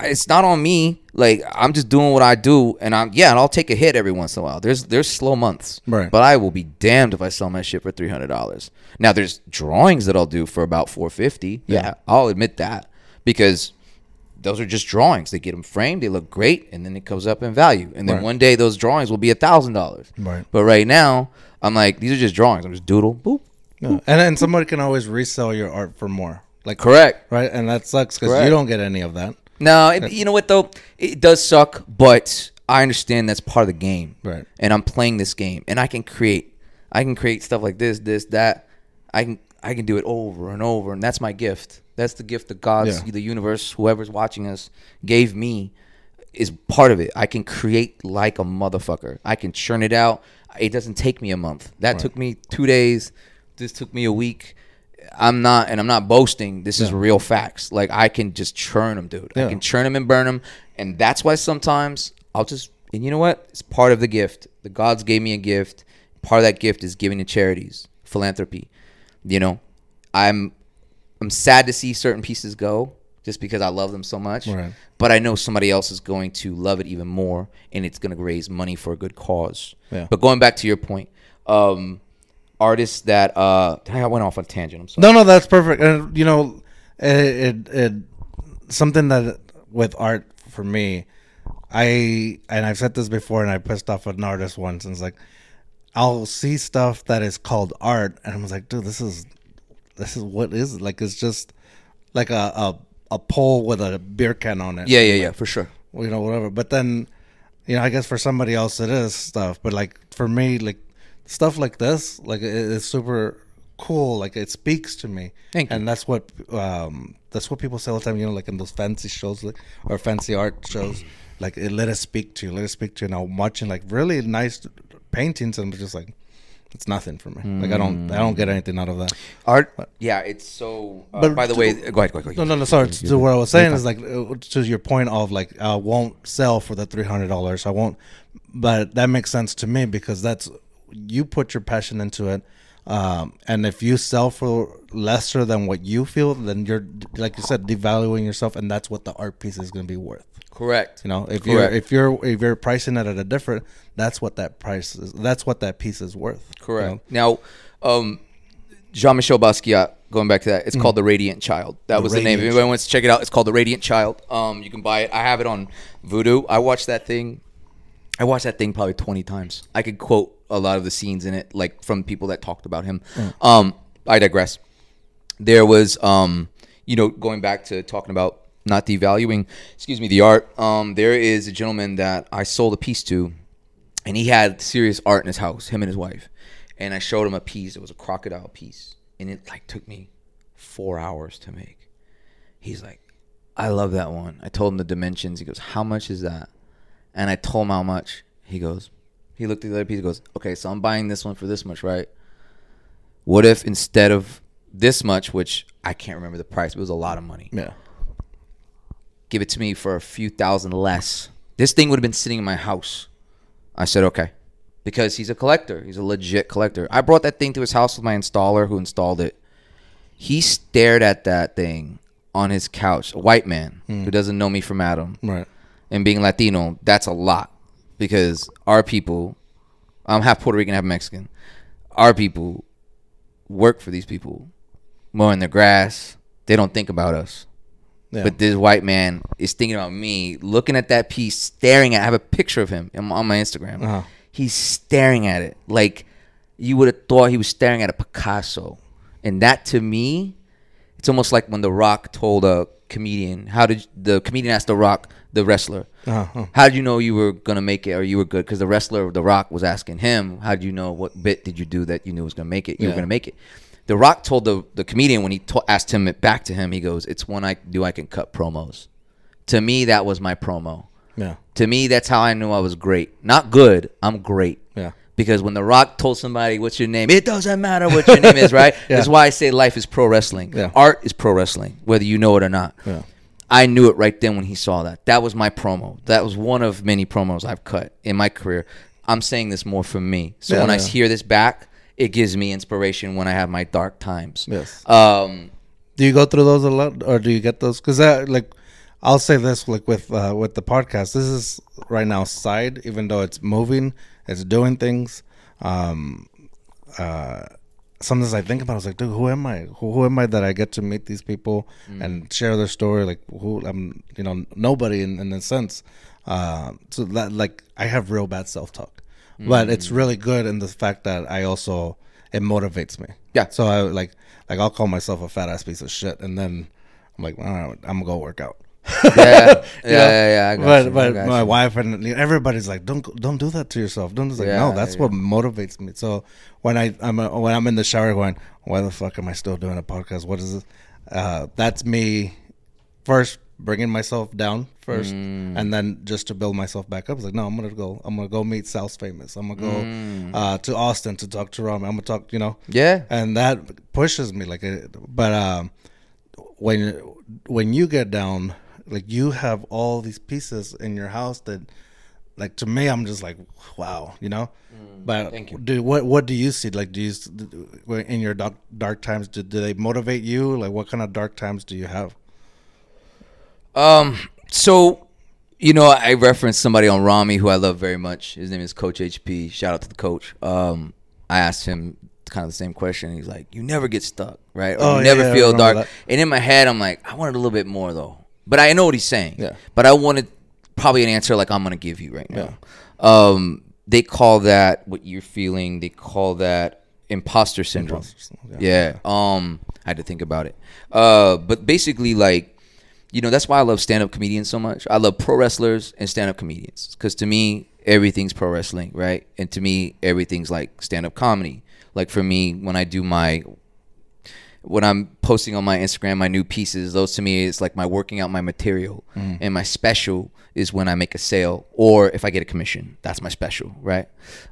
[SPEAKER 2] it's not on me. Like, I'm just doing what I do, and and I'll take a hit every once in a while. There's slow months,
[SPEAKER 1] right?
[SPEAKER 2] But I will be damned if I sell my shit for $300. Now, there's drawings that I'll do for about $450. Yeah, I'll admit that, because those are just drawings. They get them framed, they look great, and then it comes up in value. And then
[SPEAKER 1] Right.
[SPEAKER 2] one day those drawings will be $1,000.
[SPEAKER 1] Right.
[SPEAKER 2] But right now, I'm like, these are just drawings. I'm just doodle, boop.
[SPEAKER 1] Yeah. And somebody can always resell your art for more. Like
[SPEAKER 2] Correct.
[SPEAKER 1] Right, and that sucks because
[SPEAKER 2] Correct.
[SPEAKER 1] you don't get any of that.
[SPEAKER 2] No, you know what though? It does suck, but I understand that's part of the game.
[SPEAKER 1] Right.
[SPEAKER 2] And I'm playing this game, and I can create stuff like this, that. I can do it over and over, and that's my gift. That's the gift that God, the universe, whoever's watching us, gave me, is part of it. I can create like a motherfucker. I can churn it out. It doesn't take me a month. That took me 2 days. This took me a week. I'm not boasting. This is real facts. Like, I can just churn them, dude. I can churn them and burn them, and that's why sometimes I'll just. And you know what? It's part of the gift. The gods gave me a gift. Part of that gift is giving to charities, philanthropy. You know, I'm sad to see certain pieces go just because I love them so much. Right. But I know somebody else is going to love it even more, and it's going to raise money for a good cause. Yeah. But going back to your point, artists that I went off on a tangent. I'm sorry.
[SPEAKER 1] No, that's perfect. And you know, it something that with art for me, I've said this before, and I pissed off an artist once, and it's like, I'll see stuff that is called art, and I'm like, dude, this is what is it? Like, it's just like a pole with a beer can on it.
[SPEAKER 2] Yeah, for sure.
[SPEAKER 1] You know, whatever. But then, you know, I guess for somebody else it is stuff. But like for me, like stuff like this, like it's super cool. Like, it speaks to me.
[SPEAKER 2] Thank you.
[SPEAKER 1] And that's what people say all the time. You know, like in those fancy shows, like, or fancy art shows, like let it speak to you. Let it speak to you. And I'm watching like really nice paintings, and I'm just like, it's nothing for me. Like, I don't get anything out of that
[SPEAKER 2] art. Yeah, it's so. But by the way, go ahead.
[SPEAKER 1] No. Sorry. To what I was saying is like, to your point of like, I won't sell for the $300. I won't. But that makes sense to me because that's, you put your passion into it. And if you sell for lesser than what you feel, then you're, like you said, devaluing yourself, and that's what the art piece is going to be worth.
[SPEAKER 2] Correct.
[SPEAKER 1] You know, if you're pricing it at a different, that's what that price is. That's what that piece is worth.
[SPEAKER 2] Correct. You know? Now, Jean-Michel Basquiat, going back to that, it's called The Radiant Child. That was the name. If anybody wants to check it out, it's called The Radiant Child. You can buy it. I have it on Vudu. I watched that thing probably 20 times. I could quote a lot of the scenes in it, like from people that talked about him. I digress. There was, going back to talking about not devaluing, the art. There is a gentleman that I sold a piece to, and he had serious art in his house, him and his wife. And I showed him a piece. It was a crocodile piece, and it like took me 4 hours to make. He's like, I love that one. I told him the dimensions. He goes, how much is that? And I told him how much. He looked at the other piece. He goes, okay, so I'm buying this one for this much, right? What if instead of this much, which I can't remember the price, but it was a lot of money. Yeah. Give it to me for a few thousand less. This thing would have been sitting in my house. I said, okay. Because he's a collector. He's a legit collector. I brought that thing to his house with my installer who installed it. He stared at that thing on his couch. A white man who doesn't know me from Adam. Right. And being Latino, that's a lot. Because our people, I'm half Puerto Rican, half Mexican. Our people work for these people. Mowing their grass. They don't think about us. Yeah. But this white man is thinking about me, looking at that piece, staring at. I have a picture of him on my Instagram. Uh-huh. He's staring at it like you would have thought he was staring at a Picasso. And that, to me, it's almost like when The Rock told a comedian, the comedian asked The Rock, the wrestler, how did you know you were gonna make it or you were good? Because the wrestler, The Rock, was asking him, how did you know, what bit did you do that you knew was gonna make it? You were gonna make it. The Rock told the comedian when he asked him it back to him, he goes, it's when I can cut promos. To me, that was my promo. Yeah. To me, that's how I knew I was great. Not good, I'm great. Yeah. Because when The Rock told somebody, what's your name? It doesn't matter what your name is, right? Yeah. That's why I say life is pro wrestling. Yeah. Art is pro wrestling, whether you know it or not. Yeah. I knew it right then when he saw that. That was my promo. That was one of many promos I've cut in my career. I'm saying this more for me. So when I hear this back, it gives me inspiration when I have my dark times. Yes.
[SPEAKER 1] Do you go through those a lot, or do you get those? Because I'll say this, like with the podcast, this is right now side, even though it's moving, it's doing things. sometimes I think about it, I was like, dude, who am I? Who am I that I get to meet these people and share their story? Like, who I'm, nobody in a sense. So that, like, I have real bad self-talk, but it's really good in the fact that it motivates me.
[SPEAKER 2] Yeah.
[SPEAKER 1] So I I'll call myself a fat ass piece of shit, and then I'm like, all right, I'm gonna go work out.
[SPEAKER 2] Yeah.
[SPEAKER 1] But my wife and everybody's like, don't do that to yourself. Don't. It's like, no, that's what motivates me. So when I'm in the shower going, why the fuck am I still doing a podcast? What is this? That's me first bringing myself down first, and then just to build myself back up. It's like, no, I'm gonna go meet South Famous. I'm gonna go to Austin to talk to Rami. I'm gonna talk,
[SPEAKER 2] Yeah.
[SPEAKER 1] and that pushes me but when you get down, like, you have all these pieces in your house that, like, to me, I'm just like, wow, But
[SPEAKER 2] Thank you.
[SPEAKER 1] What do you see? Like, in your dark times, do they motivate you? Like, what kind of dark times do you have?
[SPEAKER 2] So, I referenced somebody on Rami who I love very much. His name is Coach HP. Shout out to the coach. I asked him kind of the same question. He's like, you never get stuck, right? Or you never feel dark. That. And in my head, I'm like, I wanted a little bit more, though. But I know what he's saying. Yeah. But I wanted probably an answer like I'm going to give you right now. Yeah. They call that what you're feeling. They call that imposter syndrome. Yeah. I had to think about it. But basically, like, that's why I love stand-up comedians so much. I love pro wrestlers and stand-up comedians. Because to me, everything's pro wrestling, right? And to me, everything's like stand-up comedy. Like, for me, when I'm posting on my Instagram, my new pieces, those to me is like my working out my material. And my special is when I make a sale or if I get a commission. That's my special, right?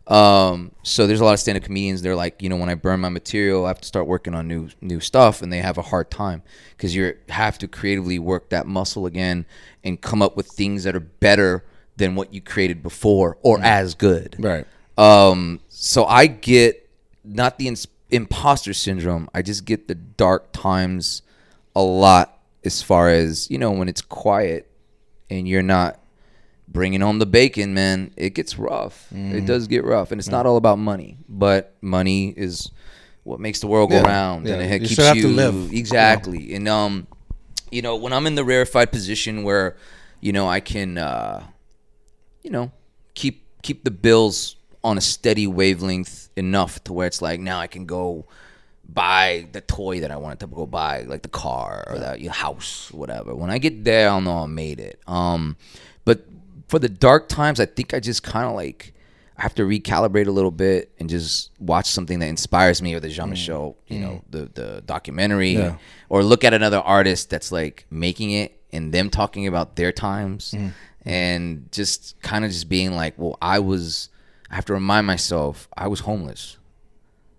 [SPEAKER 2] So there's a lot of stand-up comedians. They're like, when I burn my material, I have to start working on new stuff, and they have a hard time because you have to creatively work that muscle again and come up with things that are better than what you created before or as good.
[SPEAKER 1] Right.
[SPEAKER 2] So I get not the imposter syndrome. I just get the dark times a lot as far as, when it's quiet and you're not bringing home the bacon, man. It gets rough. It does get rough. And it's not all about money, but money is what makes the world go round. And it keeps you
[SPEAKER 1] have to live.
[SPEAKER 2] Exactly. And, when I'm in the rarefied position where, I can, keep the bills on a steady wavelength enough to where it's like, now I can go buy the toy that I wanted to go buy, like the car or the house, whatever. When I get there, I'll know I made it. But for the dark times, I think I just kind of like I have to recalibrate a little bit and just watch something that inspires me, or the Jean-Michel, the documentary, or look at another artist that's like making it and them talking about their times, and just kind of just being like, well, I have to remind myself I was homeless.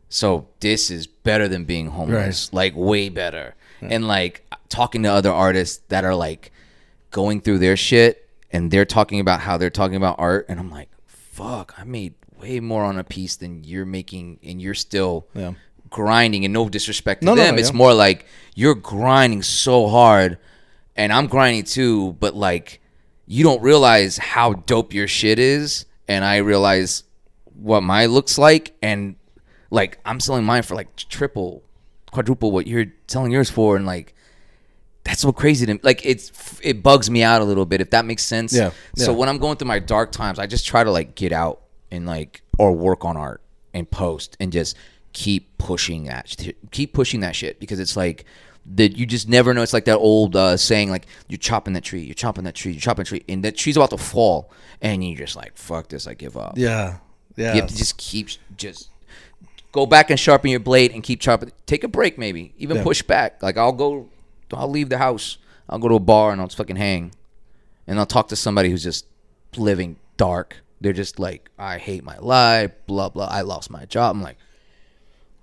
[SPEAKER 2] So this is better than being homeless, like way better. And like talking to other artists that are like going through their shit and they're talking about how they're talking about art. And I'm like, fuck, I made way more on a piece than you're making, and you're still grinding. And no disrespect to them. It's more like you're grinding so hard and I'm grinding too, but like you don't realize how dope your shit is. And I realize what mine looks like, and like I'm selling mine for like triple, quadruple what you're selling yours for, and like that's so crazy to me. Like it bugs me out a little bit, if that makes sense. Yeah. So when I'm going through my dark times, I just try to like get out and like or work on art and post and just keep pushing that shit, because it's like that you just never know. It's like that old saying, like you're chopping that tree, and that tree's about to fall, and you're just like, fuck this, I give up.
[SPEAKER 1] Yeah.
[SPEAKER 2] You have to just go back and sharpen your blade and keep chopping. Take a break, maybe even push back. Like I'll leave the house, I'll go to a bar and I'll just fucking hang, and I'll talk to somebody who's just living dark. They're just like, I hate my life, blah blah, I lost my job. I'm like,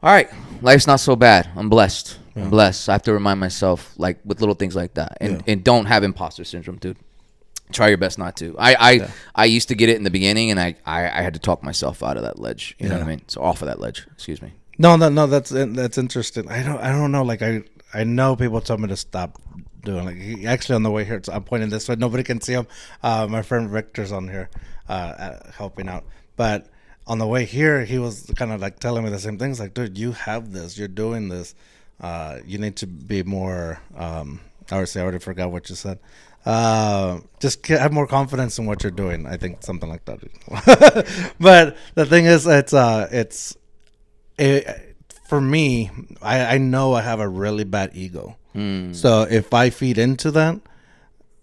[SPEAKER 2] all right, life's not so bad. I'm blessed. I'm blessed. I have to remind myself, like, with little things like that. And don't have imposter syndrome, dude. Try your best not to. I used to get it in the beginning, and I had to talk myself out of that ledge. You know what I mean? So off of that ledge. Excuse me.
[SPEAKER 1] No, that's interesting. I don't know. Like I know people told me to stop doing. Like actually on the way here, I'm pointing this way. Nobody can see him. My friend Victor's on here helping out, but on the way here, he was kind of like telling me the same things. Like, dude, you have this. You're doing this. You need to be more. I already forgot what you said. Just have more confidence in what you're doing. I think something like that. But the thing is, for me, I know I have a really bad ego. So if I feed into that,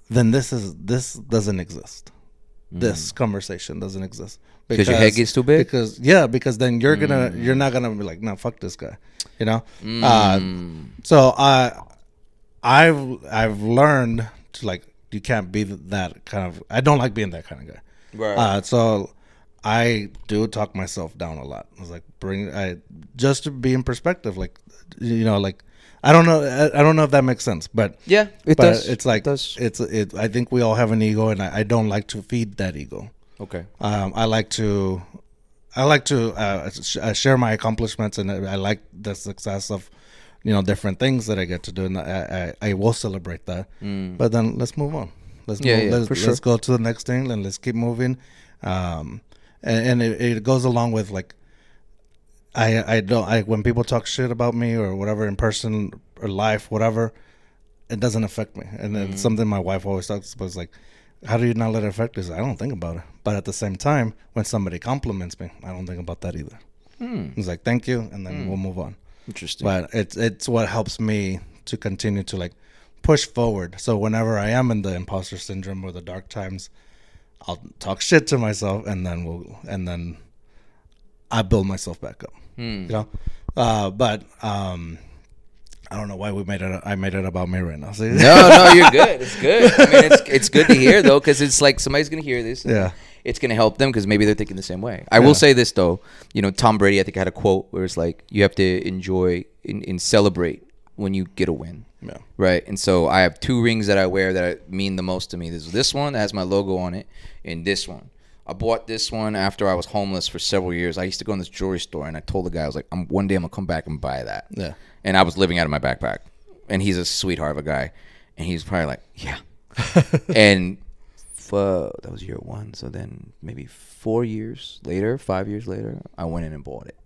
[SPEAKER 1] then this doesn't exist. This conversation doesn't exist
[SPEAKER 2] because your head gets too big.
[SPEAKER 1] Because then you're not gonna be like, no, fuck this guy, you know. So I've learned to, like, you can't be that kind of. I don't like being that kind of guy.
[SPEAKER 2] Right.
[SPEAKER 1] So I do talk myself down a lot. I was like, just to be in perspective, like, you know, like. I don't know if that makes sense, but
[SPEAKER 2] yeah, it does.
[SPEAKER 1] It's like I think we all have an ego, and I don't like to feed that ego.
[SPEAKER 2] Okay.
[SPEAKER 1] I like to share my accomplishments, and I like the success of, you know, different things that I get to do, and I will celebrate that. But then let's move on. Let's go to the next thing, and let's keep moving. And it goes along with, like. When people talk shit about me or whatever in person or life, whatever, it doesn't affect me. And it's something my wife always talks about. It's like, how do you not let it affect you? I don't think about it. But at the same time, when somebody compliments me, I don't think about that either. It's like, thank you, and then we'll move on.
[SPEAKER 2] Interesting.
[SPEAKER 1] But it's what helps me to continue to, like, push forward. So whenever I am in the imposter syndrome or the dark times, I'll talk shit to myself, and then I build myself back up. You know, but I don't know why I made it about me right now. See?
[SPEAKER 2] No, you're good. It's good. I mean, it's good to hear though, because it's like somebody's gonna hear this.
[SPEAKER 1] Yeah,
[SPEAKER 2] it's gonna help them because maybe they're thinking the same way. I will say this though, you know, Tom Brady, I think, had a quote where it's like, you have to enjoy and celebrate when you get a win.
[SPEAKER 1] Yeah.
[SPEAKER 2] Right. And so I have 2 rings that I wear that mean the most to me. There's this one that has my logo on it, and this one. I bought this one after I was homeless for several years. I used to go in this jewelry store, and I told the guy, I was like, one day I'm going to come back and buy that.
[SPEAKER 1] Yeah.
[SPEAKER 2] And I was living out of my backpack. And he's a sweetheart of a guy. And he's probably like, yeah. And that was year 1. So then maybe 5 years later, I went in and bought it.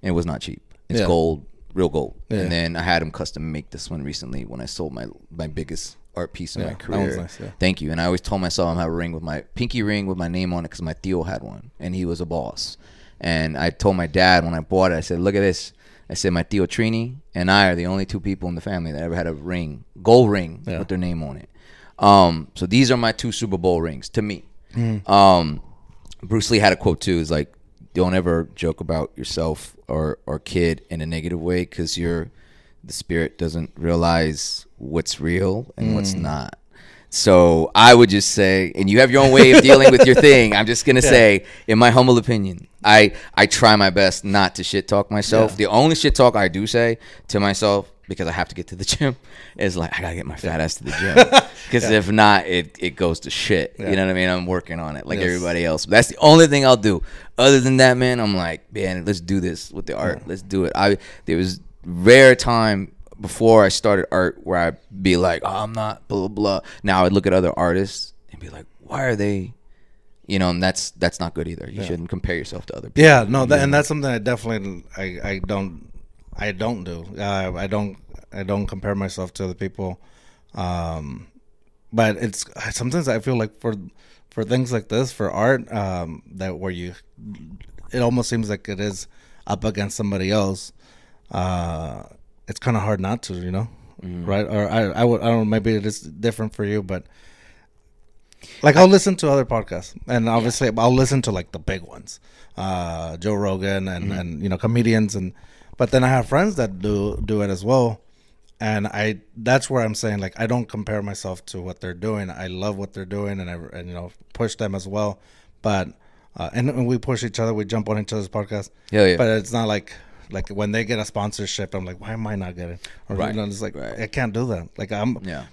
[SPEAKER 2] And it was not cheap. It's gold, real gold. Yeah. And then I had him custom make this one recently when I sold my biggest art piece in my career.
[SPEAKER 1] That was nice, yeah.
[SPEAKER 2] Thank you. And I always told myself I'm gonna have a ring with my pinky ring with my name on it because my Theo had one and he was a boss. And I told my dad when I bought it, I said, look at this. I said, my Theo Trini and I are the only 2 people in the family that ever had a ring, gold ring with their name on it. So these are my 2 Super Bowl rings to me. Bruce Lee had a quote too. Is like, don't ever joke about yourself or kid in a negative way because the spirit doesn't realize what's real and what's not. So I would just say, and you have your own way of dealing with your thing. I'm just going to say, in my humble opinion, I try my best not to shit talk myself. Yeah. The only shit talk I do say to myself, because I have to get to the gym, is like, I got to get my fat ass to the gym. Because if not, it goes to shit. You know what I mean? I'm working on it like everybody else. But that's the only thing I'll do. Other than that, man, I'm like, man, let's do this with the art. Let's do it. There was rare time before I started art where I'd be like, oh, I'm not blah, blah, blah. Now I'd look at other artists and be like, why are they, you know, and that's not good either. You shouldn't compare yourself to other people.
[SPEAKER 1] Yeah, no, and that's something I definitely, I don't do. I don't compare myself to other people. But it's sometimes I feel like for things like this, for art, that where it almost seems like it is up against somebody else. It's kind of hard not to, you know, right? Or I don't know, maybe it is different for you, but like I'll listen to other podcasts, and obviously I'll listen to like the big ones, Joe Rogan and you know, comedians, but then I have friends that do it as well, and that's where I'm saying, like, I don't compare myself to what they're doing. I love what they're doing, and you know, push them as well, but and we push each other, we jump on each other's podcasts.
[SPEAKER 2] Yeah.
[SPEAKER 1] But it's not like when they get a sponsorship, I'm like, why am I not getting? Or, you know, it's like, I can't do that. Like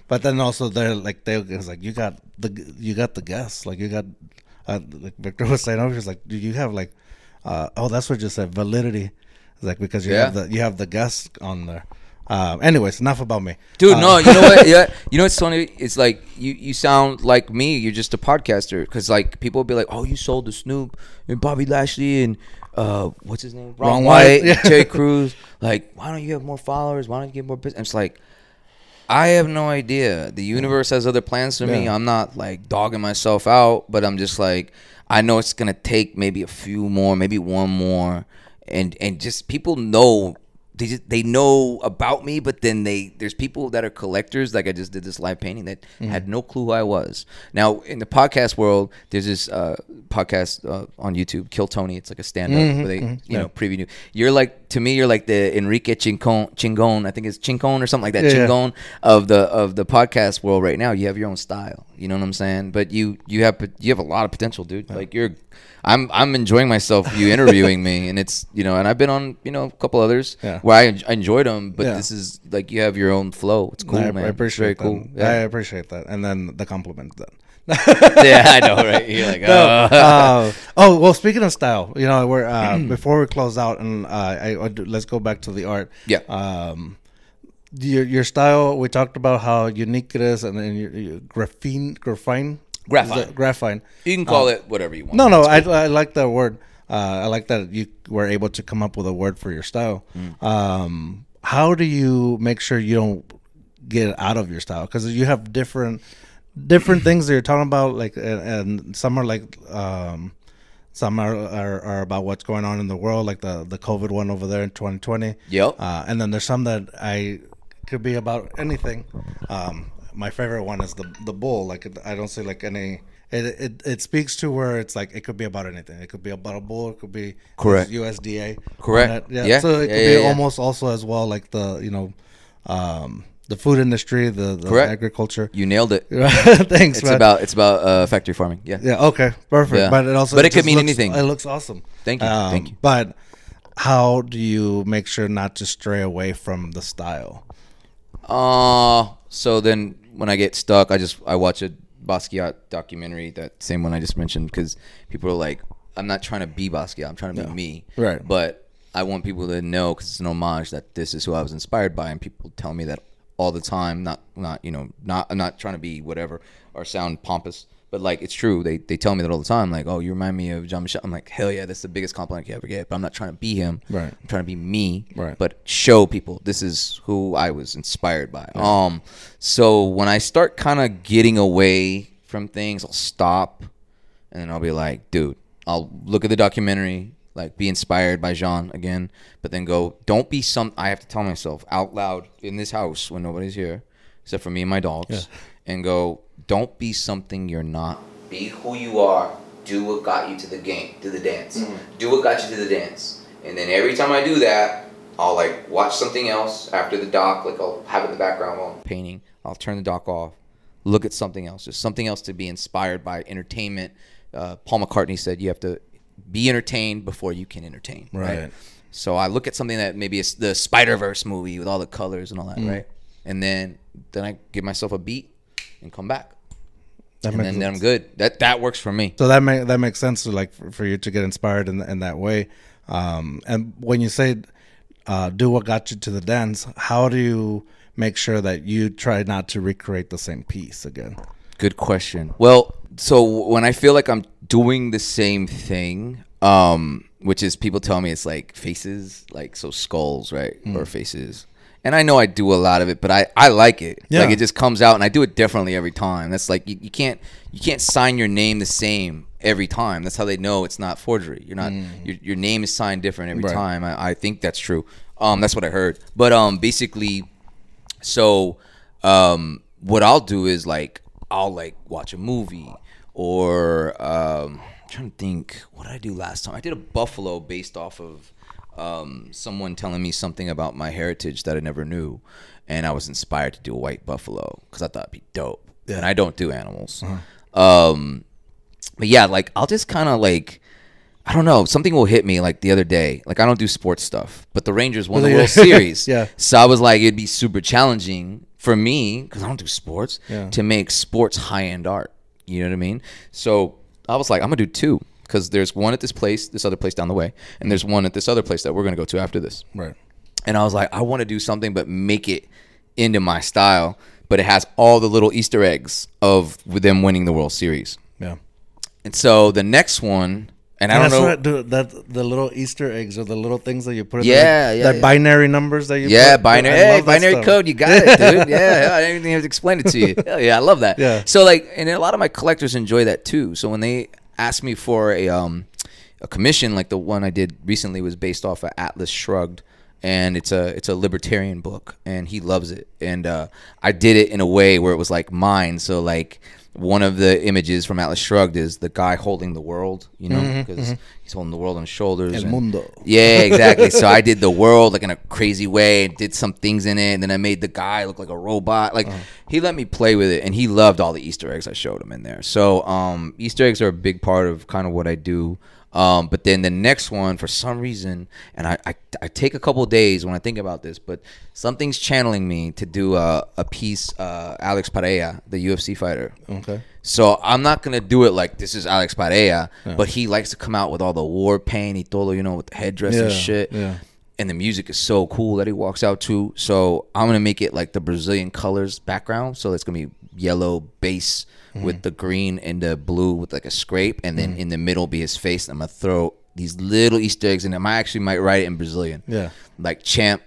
[SPEAKER 1] But then also it's like, you got the guests. Like you got, like Victor was saying, I was like, do you have like, that's what you said, validity. It's like, because you have the guests on there. Anyways, enough about me,
[SPEAKER 2] dude. No, you know what? Yeah, you know what's funny? It's like you sound like me. You're just a podcaster, because like people will be like, "Oh, you sold to Snoop and Bobby Lashley and what's his name, Ron White,
[SPEAKER 1] yeah.
[SPEAKER 2] Terry Crews. Like, why don't you have more followers? Why don't you get more business?" It's like, I have no idea. The universe has other plans for me. I'm not like dogging myself out, but I'm just like, I know it's gonna take maybe a few more, maybe one more, and just people know. They know about me, but then there's people that are collectors. Like I just did this live painting that had no clue who I was. Now in the podcast world, there's this podcast on YouTube, Kill Tony. It's like a stand up where they you know preview you. You're like, to me, you're like the Enrique Chingon. I think it's Chingon or something like that. Chingon of the podcast world right now. You have your own style. You know what I'm saying? But you have a lot of potential, dude. Like I'm enjoying myself, you interviewing me, and it's, you know, and I've been on, you know, a couple others where I enjoyed them, but this is like, you have your own flow. It's cool, man.
[SPEAKER 1] I appreciate
[SPEAKER 2] Very
[SPEAKER 1] that.
[SPEAKER 2] cool. Yeah.
[SPEAKER 1] I appreciate that, and then the compliment then.
[SPEAKER 2] Yeah, I know, right? You're like,
[SPEAKER 1] oh, well, speaking of style, you know, we're before we close out, and let's go back to the art.
[SPEAKER 2] Yeah.
[SPEAKER 1] Your style. We talked about how unique it is, and then your graphene. Graphene.
[SPEAKER 2] You can call it whatever you want.
[SPEAKER 1] No, I like that word. I like that you were able to come up with a word for your style. How do you make sure you don't get out of your style? Because you have different things that you're talking about, like, and some are like, some are about what's going on in the world, like the COVID one over there in 2020.
[SPEAKER 2] Yep.
[SPEAKER 1] And then there's some that could be about anything. My favorite one is the bull. Like, I don't see like any. It speaks to where it's like it could be about anything. It could be about a bull. It could be
[SPEAKER 2] correct
[SPEAKER 1] USDA.
[SPEAKER 2] Correct.
[SPEAKER 1] Yeah. So it could be almost also as well, like the, you know, the food industry, the agriculture.
[SPEAKER 2] You nailed it.
[SPEAKER 1] Thanks.
[SPEAKER 2] It's about factory farming. Yeah.
[SPEAKER 1] Yeah. Okay. Perfect.
[SPEAKER 2] Yeah.
[SPEAKER 1] But
[SPEAKER 2] it could mean anything.
[SPEAKER 1] It looks awesome.
[SPEAKER 2] Thank you. Thank you.
[SPEAKER 1] But how do you make sure not to stray away from the style?
[SPEAKER 2] So then when I get stuck, I watch a Basquiat documentary, that same one I just mentioned, because people are like, I'm not trying to be Basquiat, I'm trying to be me.
[SPEAKER 1] Right. But
[SPEAKER 2] I want people to know, because it's an homage, that this is who I was inspired by, and people tell me that all the time. I'm not trying to be whatever or sound pompous, but like, it's true. They tell me that all the time, like, oh, you remind me of Jean-Michel. I'm like, hell yeah, that's the biggest compliment you ever get. But I'm not trying to be him.
[SPEAKER 1] Right.
[SPEAKER 2] I'm trying to be me.
[SPEAKER 1] Right.
[SPEAKER 2] But show people this is who I was inspired by. Yeah. So when I start kind of getting away from things, I'll stop, and then I'll be like, dude, I'll look at the documentary, like, be inspired by Jean again, but then go, don't be I have to tell myself out loud in this house when nobody's here, except for me and my dogs, and go, don't be something you're not. Be who you are. Do what got you to the game, to the dance. Do what got you to the dance. And then every time I do that, I'll like watch something else after the doc, like I'll have it in the background while I'm painting. I'll turn the doc off, look at something else, just something else to be inspired by. Entertainment. Paul McCartney said you have to be entertained before you can entertain. Right. So I look at something that maybe it's the Spider-Verse movie with all the colors and all that, right? And then I give myself a beat and come back. Then I'm good. That works for me.
[SPEAKER 1] So that makes sense to, like, for you to get inspired in that way. And when you say do what got you to the dance, how do you make sure that you try not to recreate the same piece again?
[SPEAKER 2] Good question. Well, so when I feel like I'm doing the same thing, which is, people tell me it's like faces, like, so skulls, right? Or faces. And I know I do a lot of it, but I like it. Yeah. Like, it just comes out, and I do it differently every time. That's like, you can't sign your name the same every time. That's how they know it's not forgery. You're not your name is signed different every time. I think that's true. That's what I heard. But basically, so what I'll do is, like, I'll like watch a movie, or I'm trying to think, what did I do last time? I did a buffalo based off of someone telling me something about my heritage that I never knew, and I was inspired to do a white buffalo because I thought it'd be dope. Yeah. And I don't do animals. But yeah, like, I'll just kind of, like, I don't know, something will hit me. Like the other day, like, I don't do sports stuff, but the Rangers won the World Series. So I was like, it'd be super challenging for me, because I don't do sports, to make sports high-end art. You know what I mean? So I was like, I'm gonna do two, because there's one at this place, this other place down the way, and there's one at this other place that we're gonna go to after this.
[SPEAKER 1] Right.
[SPEAKER 2] And I was like, I want to do something but make it into my style, but it has all the little Easter eggs of them winning the World Series.
[SPEAKER 1] Yeah.
[SPEAKER 2] And so the next one, and I don't know.
[SPEAKER 1] What, dude, the little Easter eggs or the little things that you put in
[SPEAKER 2] the
[SPEAKER 1] binary numbers that you put.
[SPEAKER 2] Binary. Hey, binary code, you got it, dude. Yeah, I didn't even have to explain it to you. Hell yeah, I love that.
[SPEAKER 1] Yeah.
[SPEAKER 2] So like, and a lot of my collectors enjoy that too. So when they ask me for a commission, like the one I did recently was based off of Atlas Shrugged, and it's a libertarian book, and he loves it. And I did it in a way where it was like mine. So like, one of the images from Atlas Shrugged is the guy holding the world, you know, because he's holding the world on his shoulders.
[SPEAKER 1] El mundo.
[SPEAKER 2] Yeah, exactly. So I did the world like in a crazy way, did some things in it, and then I made the guy look like a robot. Like he let me play with it, and he loved all the Easter eggs I showed him in there. So Easter eggs are a big part of kind of what I do. But then the next one, for some reason, and I take a couple of days when I think about this, but something's channeling me to do a piece, Alex Pereira, the UFC fighter.
[SPEAKER 1] Okay.
[SPEAKER 2] So I'm not going to do it like this is Alex Pereira, but he likes to come out with all the war paint, y todo, you know, with the headdress and shit.
[SPEAKER 1] Yeah.
[SPEAKER 2] And the music is so cool that he walks out to. So I'm going to make it like the Brazilian colors background. So it's going to be yellow base with the green and the blue with like a scrape, and then in the middle be his face. And I'm gonna throw these little Easter eggs in. I actually might write it in Brazilian, like champ.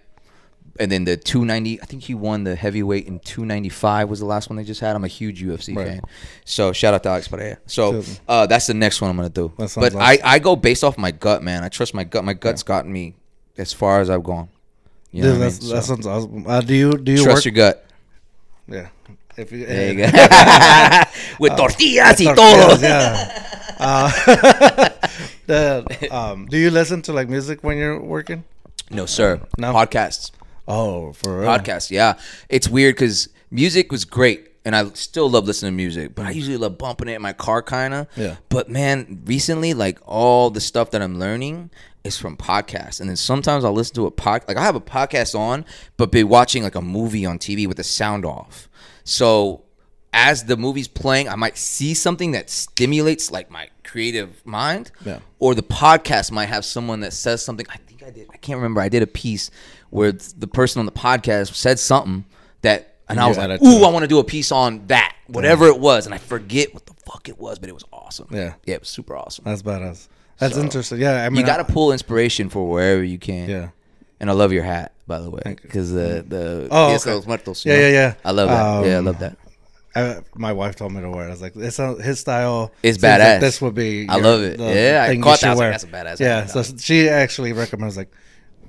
[SPEAKER 2] And then the 290, I think he won the heavyweight in 295 was the last one they just had. I'm a huge UFC fan, so shout out to Alex Pereira. So that's the next one I'm gonna do. But awesome. I go based off my gut, man. I trust my gut. My gut's gotten me as far as I've gone. You know
[SPEAKER 1] that sounds awesome. Do you
[SPEAKER 2] trust your gut?
[SPEAKER 1] Yeah. If you,
[SPEAKER 2] there you go. With tortillas y todo.
[SPEAKER 1] Yeah. Do you listen to like music when you're working?
[SPEAKER 2] No, sir.
[SPEAKER 1] No?
[SPEAKER 2] Podcasts.
[SPEAKER 1] Oh, for real?
[SPEAKER 2] Podcasts, yeah. It's weird because music was great, and I still love listening to music, but I usually love bumping it in my car, kind of.
[SPEAKER 1] Yeah.
[SPEAKER 2] But, man, recently, like, all the stuff that I'm learning is from podcasts. And then sometimes I'll listen to like, I have a podcast on, but be watching, like, a movie on TV with the sound off. So as the movie's playing, I might see something that stimulates like my creative mind, or the podcast might have someone that says something. I can't remember. I did a piece where the person on the podcast said something that, and I was like, ooh, I want to do a piece on that, whatever it was. And I forget what the fuck it was, but it was awesome. Yeah, it was super awesome.
[SPEAKER 1] That's badass. That's interesting. Yeah, I mean,
[SPEAKER 2] you got to pull inspiration for wherever you can.
[SPEAKER 1] Yeah.
[SPEAKER 2] And I love your hat, by the way, because the
[SPEAKER 1] okay.
[SPEAKER 2] Muertos,
[SPEAKER 1] yeah.
[SPEAKER 2] I love that. I love that.
[SPEAKER 1] My wife told me to wear it. I was like, his style
[SPEAKER 2] is badass.
[SPEAKER 1] Like this would be.
[SPEAKER 2] I love it. I caught that. Like, that's a badass.
[SPEAKER 1] Yeah,
[SPEAKER 2] hat.
[SPEAKER 1] So she actually recommends like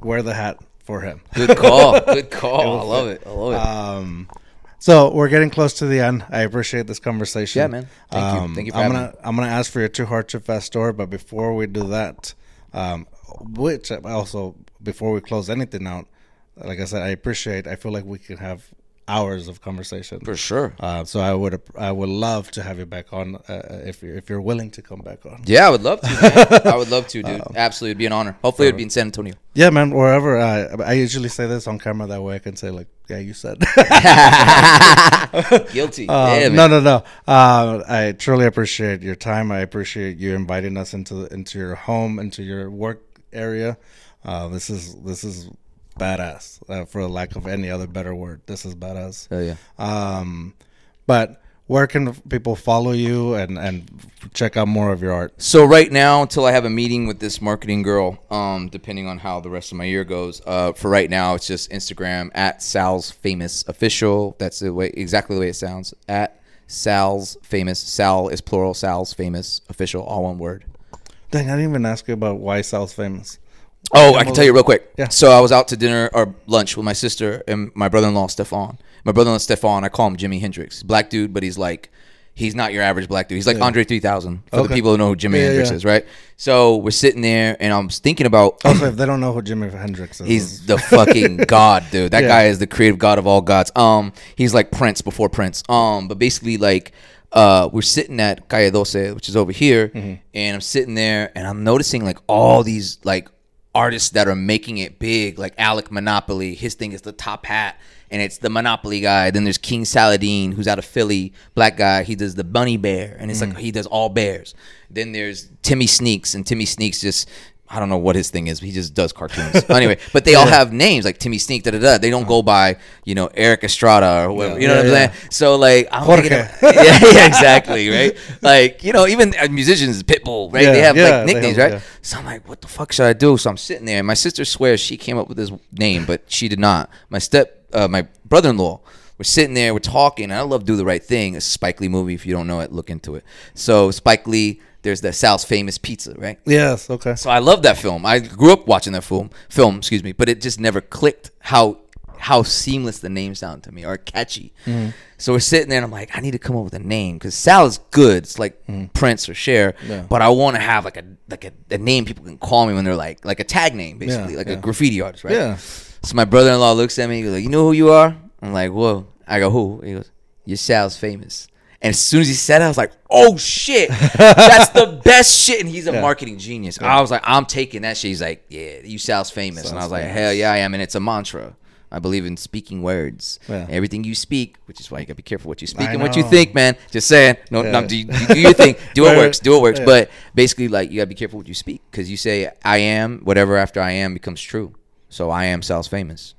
[SPEAKER 1] wear the hat for him.
[SPEAKER 2] Good call. Good call. I love it.
[SPEAKER 1] So we're getting close to the end. I appreciate this conversation.
[SPEAKER 2] Yeah, man. Thank you for having me.
[SPEAKER 1] I'm gonna ask for your Too Hard Too Fast story, but before we do that, which also before we close anything out, like I said, I feel like we can have hours of conversation
[SPEAKER 2] for sure.
[SPEAKER 1] So I would love to have you back on if you're willing to come back on.
[SPEAKER 2] Yeah, I would love to, man. I would love to, dude. Absolutely, it'd be an honor. Hopefully, it'd be in San Antonio.
[SPEAKER 1] Yeah, man. Wherever. I usually say this on camera, that way I can say like, yeah, you said.
[SPEAKER 2] Guilty.
[SPEAKER 1] Yeah, no. I truly appreciate your time. I appreciate you inviting us into your home, into your work area. This is badass, for lack of any other better word. This is badass.
[SPEAKER 2] Oh yeah.
[SPEAKER 1] But where can people follow you and check out more of your art?
[SPEAKER 2] So right now, until I have a meeting with this marketing girl, depending on how the rest of my year goes, for right now it's just Instagram at Sal's Famous Official. That's exactly the way it sounds. At Sal's Famous. Sal is plural. Sal's Famous Official, all one word.
[SPEAKER 1] Dang, I didn't even ask you about why Sal's famous.
[SPEAKER 2] Oh, I can tell you real quick.
[SPEAKER 1] Yeah.
[SPEAKER 2] So I was out to dinner or lunch with my sister and my brother-in-law, Stefan. My brother-in-law, Stefan, I call him Jimi Hendrix. Black dude, but he's not your average black dude. He's like Andre 3000 for the people who know who Jimi Hendrix is, right? So we're sitting there, and I'm thinking about...
[SPEAKER 1] Also, if they don't know who Jimi Hendrix is...
[SPEAKER 2] He's the fucking god, dude. That guy is the creative god of all gods. He's like Prince before Prince. But basically, like... we're sitting at Calle 12, which is over here, and I'm sitting there, and I'm noticing like all these like artists that are making it big, like Alec Monopoly. His thing is the top hat, and it's the Monopoly guy. Then there's King Saladin, who's out of Philly, black guy. He does the bunny bear, and it's like he does all bears. Then there's Timmy Sneaks, and Timmy Sneaks just I don't know what his thing is. He just does cartoons. Anyway, but they all have names like Timmy Sneak. They don't go by Eric Estrada or whatever. You know what I'm saying? So like, I'm
[SPEAKER 1] Jorge.
[SPEAKER 2] yeah, exactly, right? Like even musicians, Pitbull, right? They have like nicknames, right? So I'm like, what the fuck should I do? So I'm sitting there, and my sister swears she came up with this name, but she did not. My brother-in-law. We're sitting there, we're talking, and I love Do the Right Thing. It's a Spike Lee movie. If you don't know it, look into it. So Spike Lee, there's the Sal's Famous Pizza, right?
[SPEAKER 1] Yes, okay.
[SPEAKER 2] So I love that film. I grew up watching that film, but it just never clicked how seamless the name sounded to me or catchy. Mm-hmm. So we're sitting there, and I'm like, I need to come up with a name because Sal is good. It's like Prince or Cher, but I want to have like a name people can call me when they're like a tag name, basically, a graffiti artist, right?
[SPEAKER 1] Yeah.
[SPEAKER 2] So my brother-in-law looks at me, he goes like, you know who you are? I'm like, whoa. I go, who? He goes, you're Sal's Famous. And as soon as he said it, I was like, oh, shit. That's the best shit. And he's a marketing genius. I was like, I'm taking that shit. He's like, yeah, you Sal's Famous. And I was like, hell yeah, I am. And it's a mantra. I believe in speaking words. Yeah. Everything you speak, which is why you got to be careful what you speak and what you think, man. Just saying. No, do your thing. Do what works. Do what works. Yeah. But basically, like, you got to be careful what you speak. Because you say, I am, whatever after I am becomes true. So I am Sal's Famous.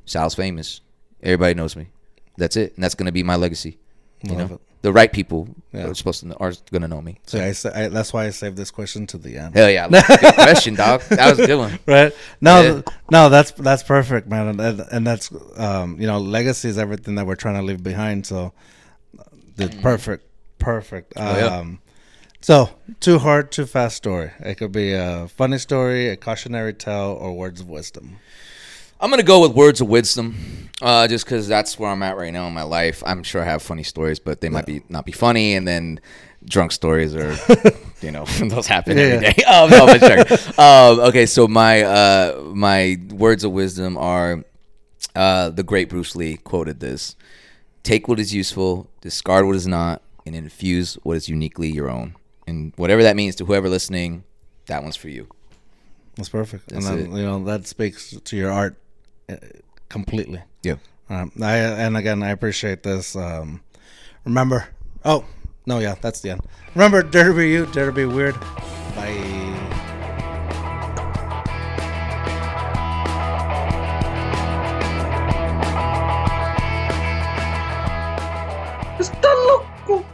[SPEAKER 2] Sal's Famous. Everybody knows me. That's it, and that's gonna be my legacy. The right people are gonna know me.
[SPEAKER 1] So that's why I saved this question to the end.
[SPEAKER 2] Hell yeah, good question, dog. That was a good one.
[SPEAKER 1] Right? No, that's perfect, man, and that's legacy is everything that we're trying to leave behind. So, perfect. So, too hard, too fast story. It could be a funny story, a cautionary tale, or words of wisdom.
[SPEAKER 2] I'm going to go with words of wisdom just because that's where I'm at right now in my life. I'm sure I have funny stories, but they might not be funny. And then drunk stories are, those happen every day. Oh, no, but sure. Okay, so my words of wisdom are the great Bruce Lee quoted this. Take what is useful, discard what is not, and infuse what is uniquely your own. And whatever that means to whoever listening, that one's for you. That's perfect.
[SPEAKER 1] That's and then, that speaks to your art completely.
[SPEAKER 2] Yeah.
[SPEAKER 1] I appreciate this. Remember, that's the end. Remember, dare to be you, dare to be weird. Bye. Está loco.